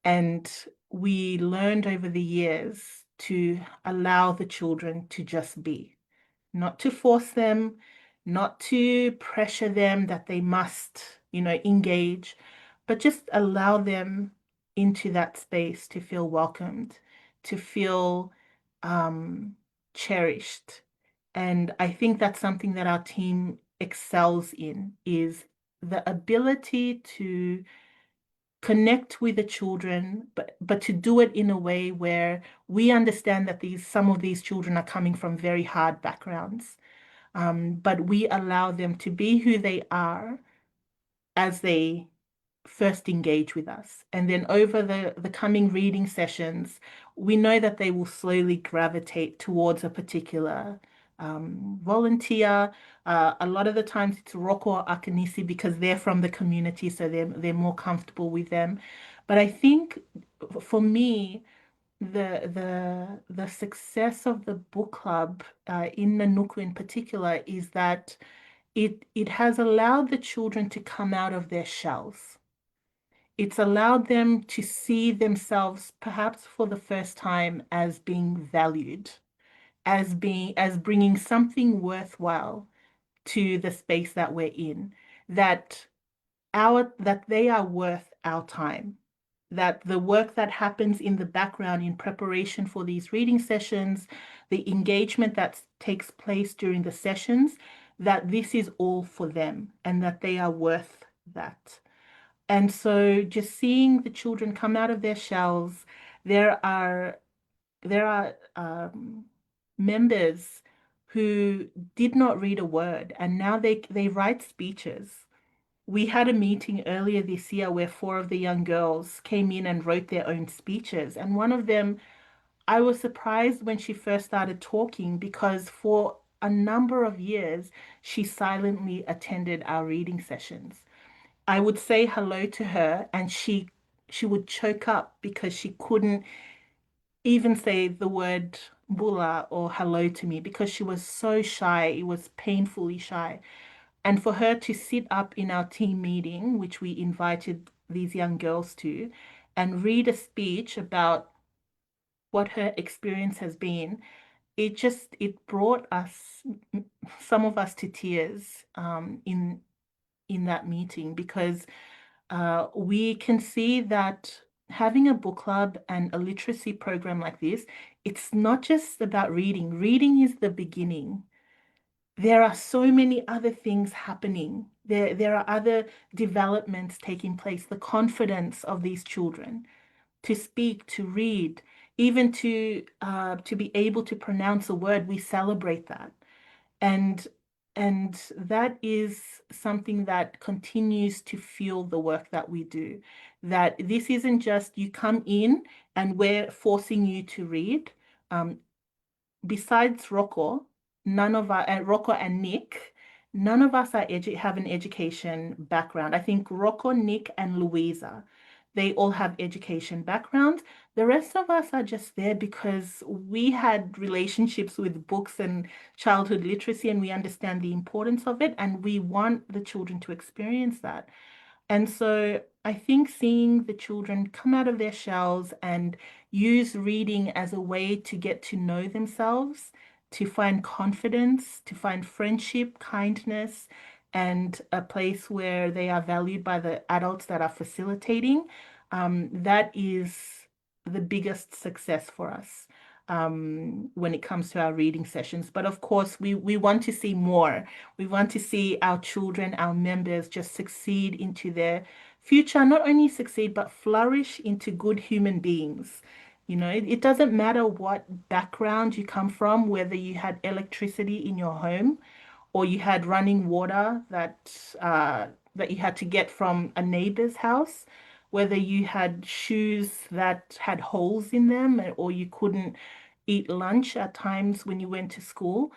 And we learned over the years to allow the children to just be, not to force them, not to pressure them that they must, engage, but just allow them into that space to feel welcomed, to feel cherished. And I think that's something that our team excels in, is the ability to connect with the children, but to do it in a way where we understand that some of these children are coming from very hard backgrounds, but we allow them to be who they are as they first engage with us. And then over the coming reading sessions, we know that they will slowly gravitate towards a particular volunteer. A lot of the times it's Roko or Akanisi because they're from the community, so they're more comfortable with them. But I think for me, the success of the book club in Nanuku in particular is that it has allowed the children to come out of their shells. It's allowed them to see themselves perhaps for the first time as being valued, as bringing something worthwhile to the space that we're in, that that they are worth our time, that the work that happens in the background in preparation for these reading sessions, the engagement that takes place during the sessions, that this is all for them and that they are worth that. And so just seeing the children come out of their shells, there are members who did not read a word, and now they write speeches. We had a meeting earlier this year where four of the young girls came in and wrote their own speeches. And one of them, I was surprised when she first started talking because for a number of years, she silently attended our reading sessions. I would say hello to her and she would choke up because she couldn't even say the word bula or hello to me because she was so shy. It was painfully shy. And for her to sit up in our team meeting, which we invited these young girls to, and read a speech about what her experience has been, it brought us, some of us, to tears in that meeting because we can see that having a book club and a literacy program like this, it's not just about reading. Reading is the beginning. There are so many other things happening. There are other developments taking place. The confidence of these children to speak, to read, even to be able to pronounce a word, we celebrate that. And and that is something that continues to fuel the work that we do. That this isn't just you come in and we're forcing you to read. Besides Rocco, none of our Rocco and Nick, none of us have an education background. I think Rocco, Nick, and Louisa, they all have education backgrounds. The rest of us are just there because we had relationships with books and childhood literacy, and we understand the importance of it, and we want the children to experience that. And so I think seeing the children come out of their shells and use reading as a way to get to know themselves, to find confidence, to find friendship, kindness, and a place where they are valued by the adults that are facilitating, that is the biggest success for us when it comes to our reading sessions. But of course, we want to see more. We want to see our children, our members just succeed into their future, not only succeed, but flourish into good human beings. You know, it doesn't matter what background you come from, whether you had electricity in your home or you had running water that you had to get from a neighbor's house, whether you had shoes that had holes in them or you couldn't eat lunch at times when you went to school.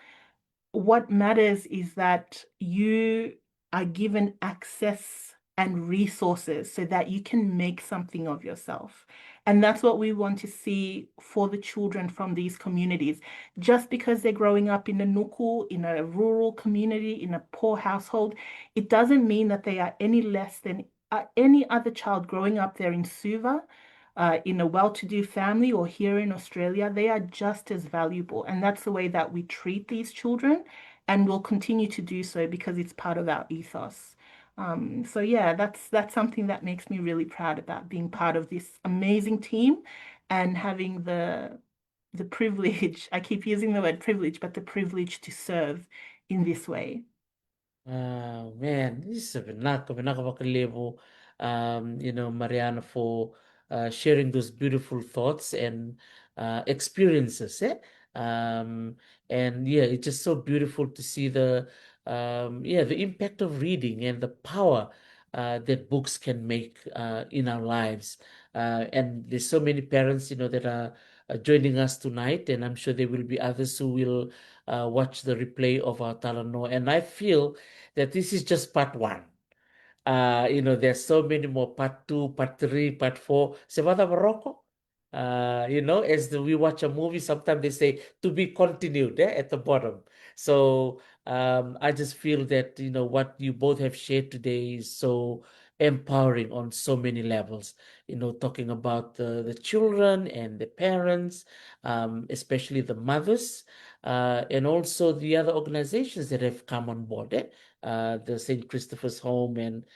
What matters is that you are given access and resources so that you can make something of yourself. And that's what we want to see for the children from these communities. Just because they're growing up in a nuku, in a rural community, in a poor household, it doesn't mean that they are any less than any other child growing up there in Suva, in a well-to-do family or here in Australia. They are just as valuable. And that's the way that we treat these children, and we'll continue to do so because it's part of our ethos. So yeah, that's something that makes me really proud about being part of this amazing team and having the privilege, I keep using the word privilege, but the privilege to serve in this way. Man, this is Vinaka Mariana, for sharing those beautiful thoughts and experiences. Um, and yeah, it's just so beautiful to see the impact of reading and the power that books can make in our lives. And there's so many parents, that are joining us tonight, and I'm sure there will be others who will watch the replay of our Talanoa. And I feel that this is just part one. There's so many more, part two, part three, part four. Sevada Morocco. We watch a movie, sometimes they say to be continued at the bottom. So I just feel that, what you both have shared today is so empowering on so many levels, talking about the children and the parents, especially the mothers, and also the other organizations that have come on board. The St. Christopher's Home and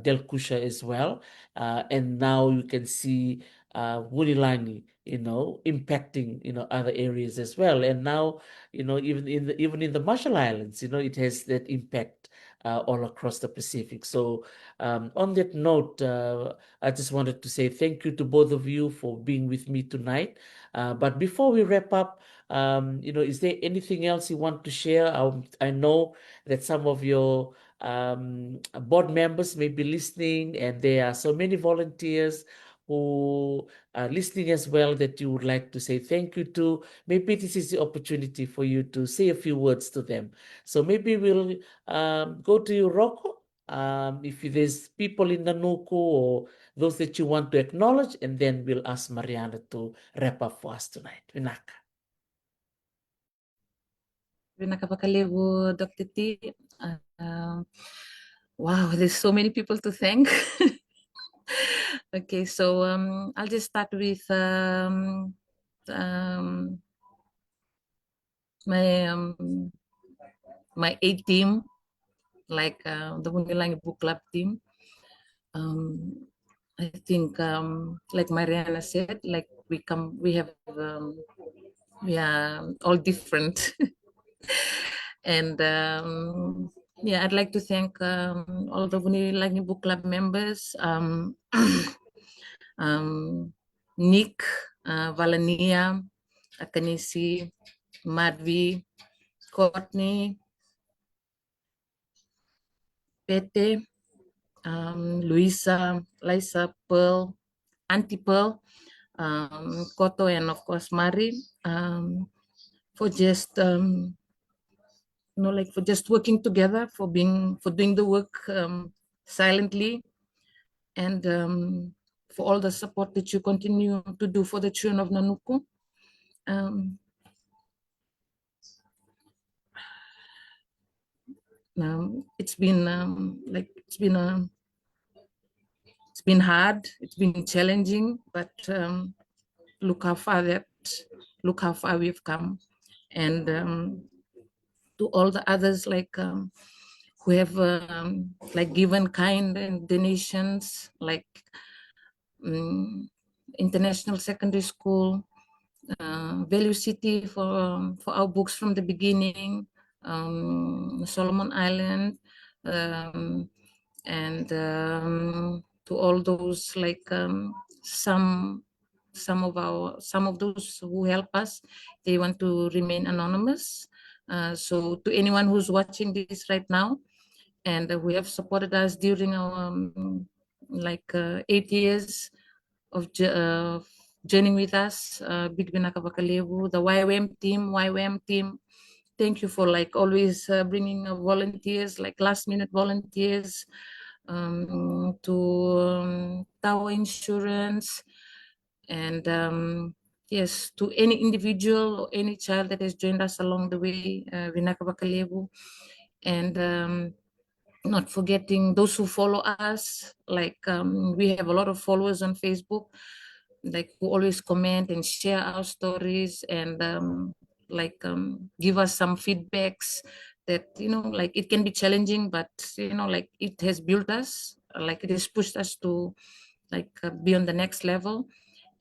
Del Kusha as well. And now you can see Vunilagi, impacting, other areas as well. And now, even in the Marshall Islands, it has that impact all across the Pacific. So on that note, I just wanted to say thank you to both of you for being with me tonight. But before we wrap up, is there anything else you want to share? I know that some of your board members may be listening, and there are so many volunteers who are listening as well that you would like to say thank you to. Maybe this is the opportunity for you to say a few words to them. So maybe we'll go to you, Rocco. If there's people in Nanuku or those that you want to acknowledge, and then we'll ask Mariana to wrap up for us tonight. Vinaka. Vinaka Pakalevu, Dr. T. Wow, there's so many people to thank. Okay, so I'll just start with my A team, like the Vunilagi Book Club team. I think, like Mariana said, like we are all different. And yeah, I'd like to thank all the Vunilagi Book Club members, Nick, Valania, Akanisi, Madvi, Courtney, Pete, Luisa, Lisa, Pearl, Auntie Pearl, Koto, and of course Mari, for just for just working together, for doing the work silently, and for all the support that you continue to do for the children of Nanuku. It's been hard, it's been challenging, but look how far we've come. And to all the others who have given kind and donations, like International Secondary School, Value City for our books from the beginning, Solomon Island, and to all those some of those who help us, they want to remain anonymous. So to anyone who's watching this right now and who have supported us during our 8 years of journeying with us, Big Binaka Bakalevu, the YWAM team, thank you for always bringing volunteers, last minute volunteers, to Tower Insurance, and yes, to any individual or any child that has joined us along the way, Binaka Bakalevu, and not forgetting those who follow us. We have a lot of followers on Facebook, who always comment and share our stories and give us some feedbacks that it can be challenging, but it has built us, it has pushed us to be on the next level.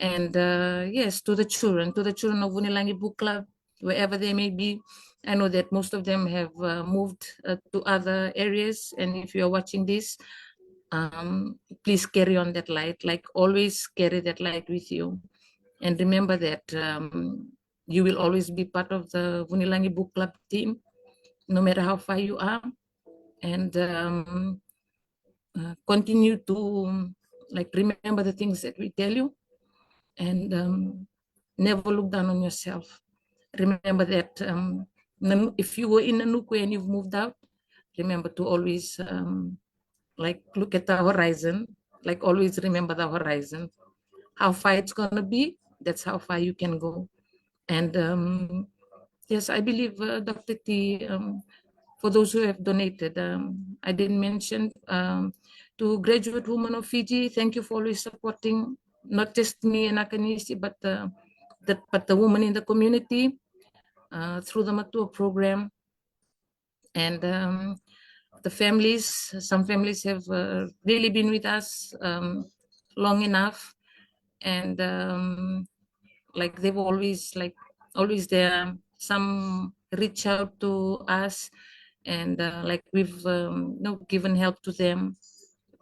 And yes, to the children of Vunilagi Book Club, wherever they may be. I know that most of them have moved to other areas, and if you are watching this, please carry on that light. Always carry that light with you, and remember that you will always be part of the Vunilagi Book Club team, no matter how far you are. And continue to remember the things that we tell you, and never look down on yourself. Remember that if you were in Nanuku and you've moved out, remember to always look at the horizon, always remember the horizon. How far it's going to be, that's how far you can go. And yes, I believe, Dr. T, for those who have donated, I didn't mention, to Graduate Women of Fiji, thank you for always supporting not just me and Akanisi, but the women in the community through the Matua program. And the families, some families have really been with us long enough, and they've always there. Some reach out to us, and we've given help to them.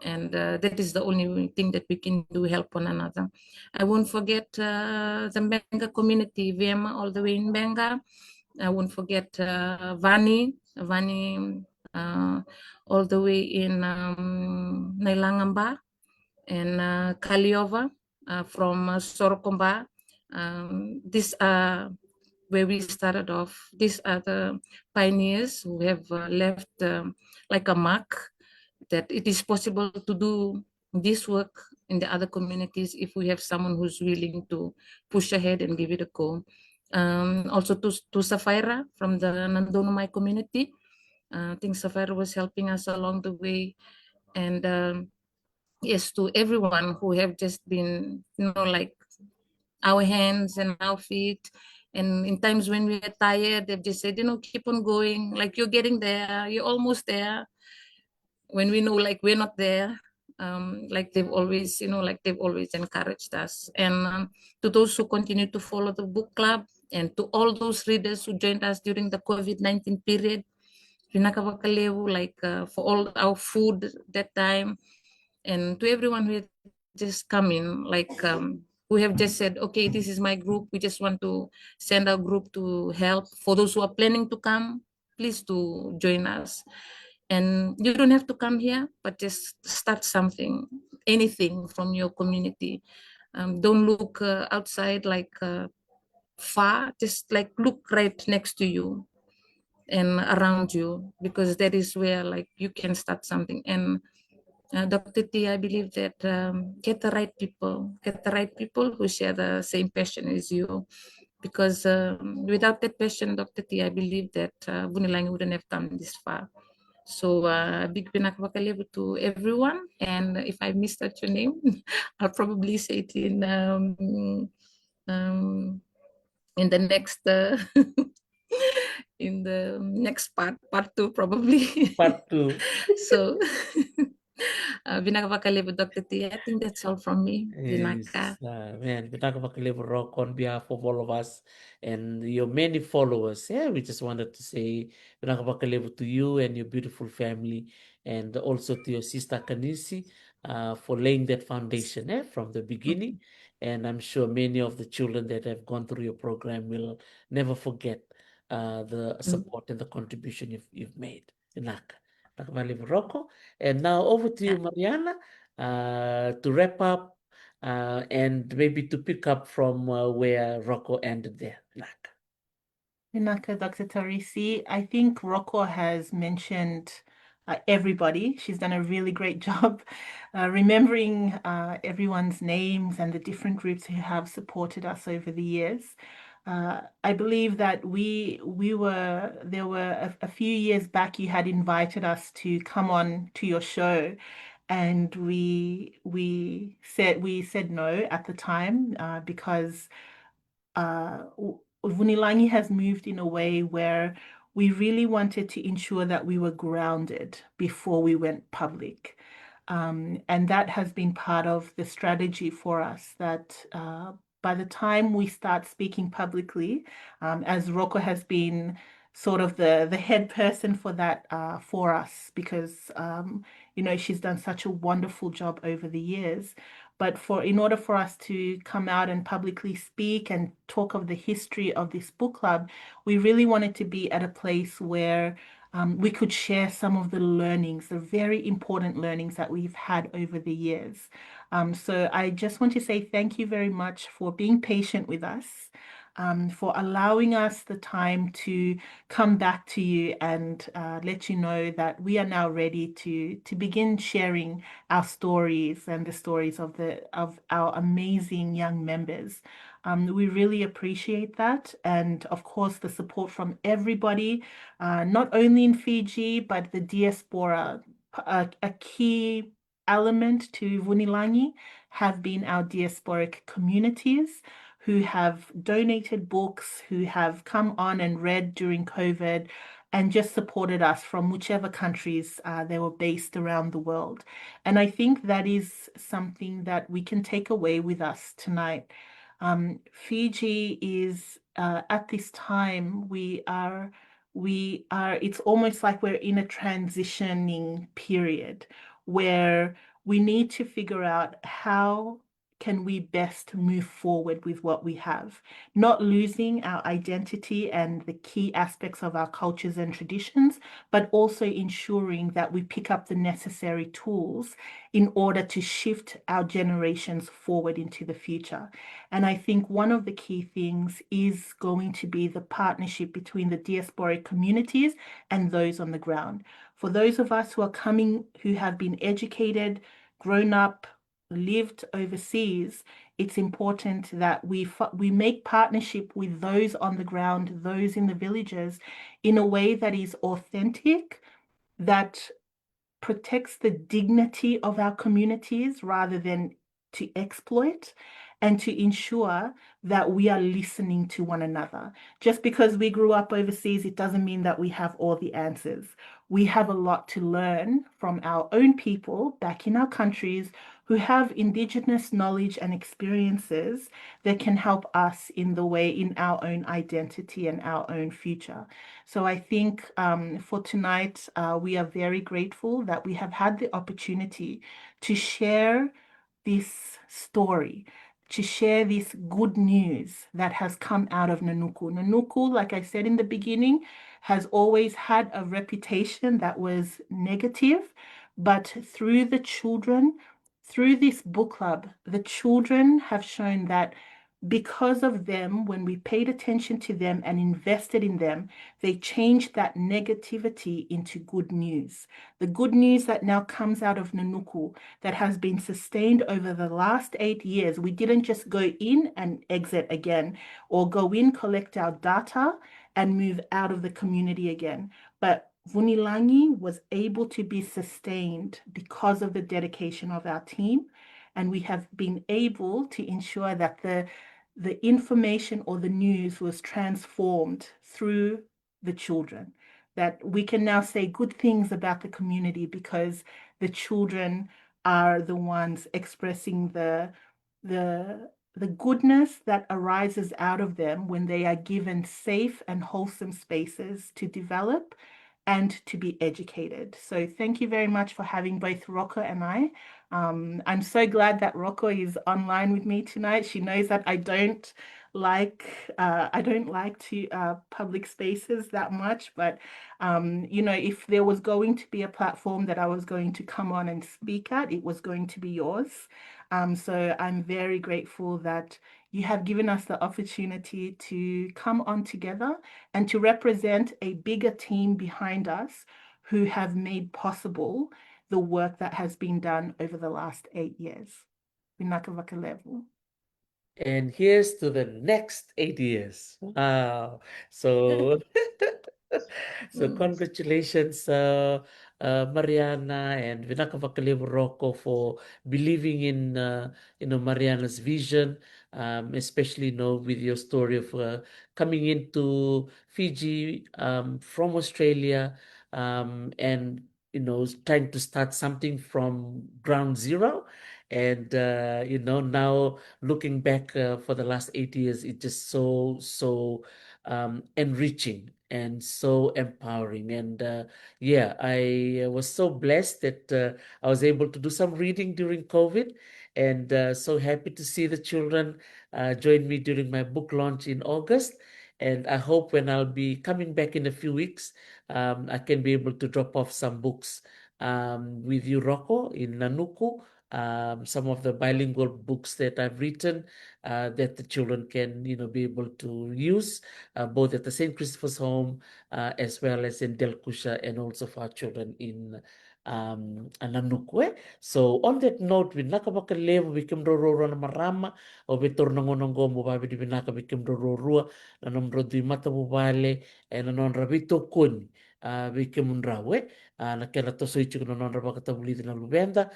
And that is the only thing that we can do, help one another. I won't forget the Benga community, Vema, all the way in Benga. I won't forget Vani, all the way in Nailangamba, and Kaliova from Sorokomba. These are where we started off. These are the pioneers who have left a mark that it is possible to do this work in the other communities if we have someone who's willing to push ahead and give it a go. Also to Safira from the Nandonomai community. I think Safira was helping us along the way. And yes, to everyone who have just been, our hands and our feet. And in times when we are tired, they've just said, keep on going, you're getting there, you're almost there. When we know we're not there, they've always they've always encouraged us. And to those who continue to follow the book club, and to all those readers who joined us during the COVID-19 period, for all our food that time, and to everyone who had just come in, who have just said, okay, this is my group, we just want to send our group to help. For those who are planning to come, please do join us. And you don't have to come here, but just start something, anything from your community. Don't look outside far, just look right next to you and around you, because that is where you can start something. And Dr. T, I believe that get the right people who share the same passion as you. Because without that passion, Dr. T, I believe that Vunilagi wouldn't have come this far. So big pinakapakalibu to everyone. And if I missed out your name, I'll probably say it in the next in the next part two probably. Part 2. So Vinaka Dr. T, I think that's all from me. Vinaka. Yes, man, we talk about Clever Rock on behalf of all of us and your many followers. Yeah, we just wanted to say we talk about Clever to you and your beautiful family, and also to your sister Kanisi for laying that foundation from the beginning. And I'm sure many of the children that have gone through your program will never forget the support and the contribution you've made. Inaka. Rocco. And now over to you, Mariana, to wrap up and maybe to pick up from where Rocco ended there. Vinaka, Dr. Tarisi, I think Rocco has mentioned everybody. She's done a really great job remembering everyone's names and the different groups who have supported us over the years. I believe that there were a few years back, you had invited us to come on to your show, and we said no at the time because Vunilagi has moved in a way where we really wanted to ensure that we were grounded before we went public. And that has been part of the strategy for us that by the time we start speaking publicly, as Rocco has been sort of the head person for that for us, because she's done such a wonderful job over the years. But in order for us to come out and publicly speak and talk of the history of this book club, we really wanted to be at a place where we could share some of the learnings, the very important learnings that we've had over the years. So I just want to say thank you very much for being patient with us. For allowing us the time to come back to you and let you know that we are now ready to begin sharing our stories and the stories of our amazing young members. We really appreciate that, and of course the support from everybody, not only in Fiji but the diaspora. A key element to Vunilagi have been our diasporic communities who have donated books, who have come on and read during COVID, and just supported us from whichever countries they were based around the world. And I think that is something that we can take away with us tonight. Fiji is at this time it's almost like we're in a transitioning period where we need to figure out how can we best move forward with what we have, not losing our identity and the key aspects of our cultures and traditions, but also ensuring that we pick up the necessary tools in order to shift our generations forward into the future. And I think one of the key things is going to be the partnership between the diasporic communities and those on the ground. For those of us who are coming, who have been educated, grown up, lived overseas, it's important that we make partnership with those on the ground, those in the villages, in a way that is authentic, that protects the dignity of our communities rather than to exploit, and to ensure that we are listening to one another. Just because we grew up overseas, it doesn't mean that we have all the answers. We have a lot to learn from our own people back in our countries who have indigenous knowledge and experiences that can help us in our own identity and our own future. So I think for tonight, we are very grateful that we have had the opportunity to share this story, to share this good news that has come out of Nanuku. Nanuku, like I said in the beginning, has always had a reputation that was negative, but through the children, through this book club, the children have shown that because of them, when we paid attention to them and invested in them, they changed that negativity into good news. The good news that now comes out of Nanuku that has been sustained over the last 8 years. We didn't just go in and exit again, or go in, collect our data, and move out of the community again. But Vunilagi was able to be sustained because of the dedication of our team. And we have been able to ensure that the information or the news was transformed through the children. That we can now say good things about the community because the children are the ones expressing the goodness that arises out of them when they are given safe and wholesome spaces to develop and to be educated. So thank you very much for having both Rocco and I. I'm so glad that Rocco is online with me tonight. She knows that I don't like to public spaces that much, but if there was going to be a platform that I was going to come on and speak at, it was going to be yours. So I'm very grateful that you have given us the opportunity to come on together and to represent a bigger team behind us who have made possible the work that has been done over the last 8 years. Vinaka Vakalevu. And here's to the next 8 years. Wow. So, so congratulations, Mariana and Vinaka Vakalevu Rocco, for believing in, Mariana's vision, especially, with your story of coming into Fiji from Australia, and, trying to start something from ground zero. And, now looking back for the last 8 years, it's just so enriching and so empowering. And yeah, I was so blessed that I was able to do some reading during COVID, and so happy to see the children join me during my book launch in August. And I hope when I'll be coming back in a few weeks, I can be able to drop off some books with you, Rocco, in Nanuku. Some of the bilingual books that I've written that the children can, be able to use both at the St. Christopher's Home as well as in Delkusha, and also for our children in Nanukwe. So on that note, vinaka bakalevo bikim rororo na marama o bitor nangonongo mo babi di vinaka bikim rororua na nomro di mata bubale e na non rabito kun bikim rawe na kela to soichi no non rabaka tabulidi na lubenda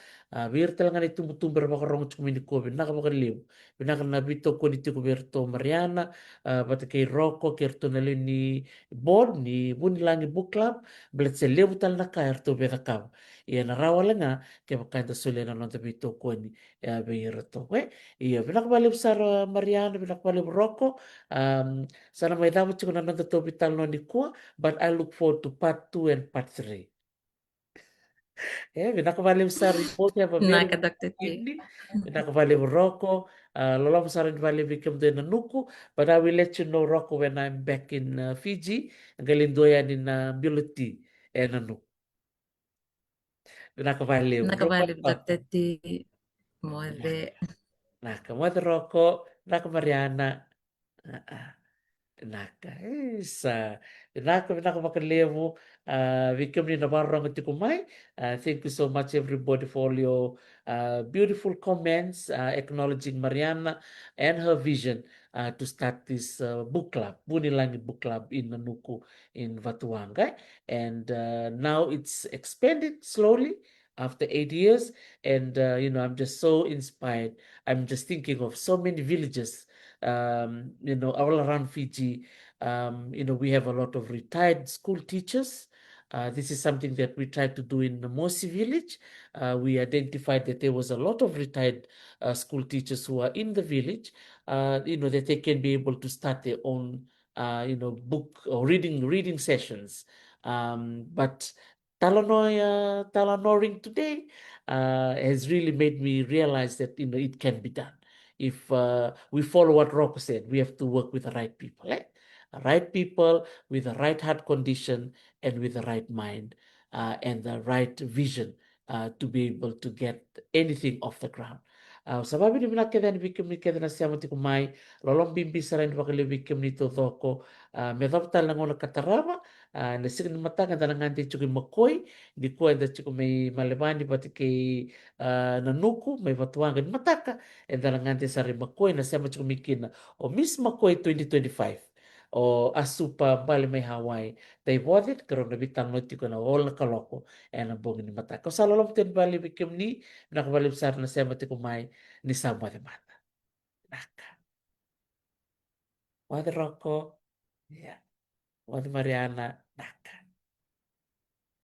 bir talangani tumbu-tumbu rabaka rongo chumini ko vinaka bakalevo vinaka na bito kun iti ko berto Mariana bata kay Rocco kerto na ni board ni Vunilagi Book Club belet se levu tal na kaer to beta kaw ia na rawala nga ke bakanta sule na nonta bito ko ni beira to we ia binakbali sar Mariana binakbali Rocco sana may dapat ko na nonta to bital no ni ko, but I look forward to part 2 and part 3. Binakbali sar, you both have a very Naka wonderful Dr. T. evening. Binakbali Rocco lolam sar bali bikem de nanuku, but I will let you know, Rocco, when I'm back in Fiji galindoyan in Biloti and Nanuku. Binakbali Nakabali Rocco. Dr. T. Mode. Naka Rocco, naka Mariana. Naka isa. Naka makalevo. Victim ni nabarang at kumay. Thank you so much, everybody, for all your beautiful comments, acknowledging Mariana and her vision to start this book club, Vunilagi Book Club in Nanuku in Vatuanga. And now it's expanded slowly after 8 years. And, I'm just so inspired. I'm just thinking of so many villages, all around Fiji. We have a lot of retired school teachers. This is something that we tried to do in the Mosi village. We identified that there was a lot of retired school teachers who are in the village, that they can be able to start their own, book or reading sessions. But Talanoa today has really made me realize that, it can be done. If we follow what Rocco said, we have to work with the right people, right people with the right heart condition and with the right mind and the right vision to be able to get anything off the ground. sababu ni mina kedha ni bikim ni kedha na siama tiku mai, lolong bimbi sarai ni wakale bikim ni to thoko, me dhapta langola katarama, na sik ni matanga dana nganti chuki makoi, di kuai da chuku mei malebani pati ke na nuku, mei watuanga ni mataka, e dana nganti sarai makoi na siama chuku mikina, o Miss Makoi 2025. O asupa bali mai Hawaii. Tai wadit karona bitang no tiko na ola kaloko e na bongi ni mataka. O salalom ten bali bikim ni, nakabali besar na siama tiku mai, ni sama de mata. Naka. Wade Rocco, ya. Wade Mariana, naka.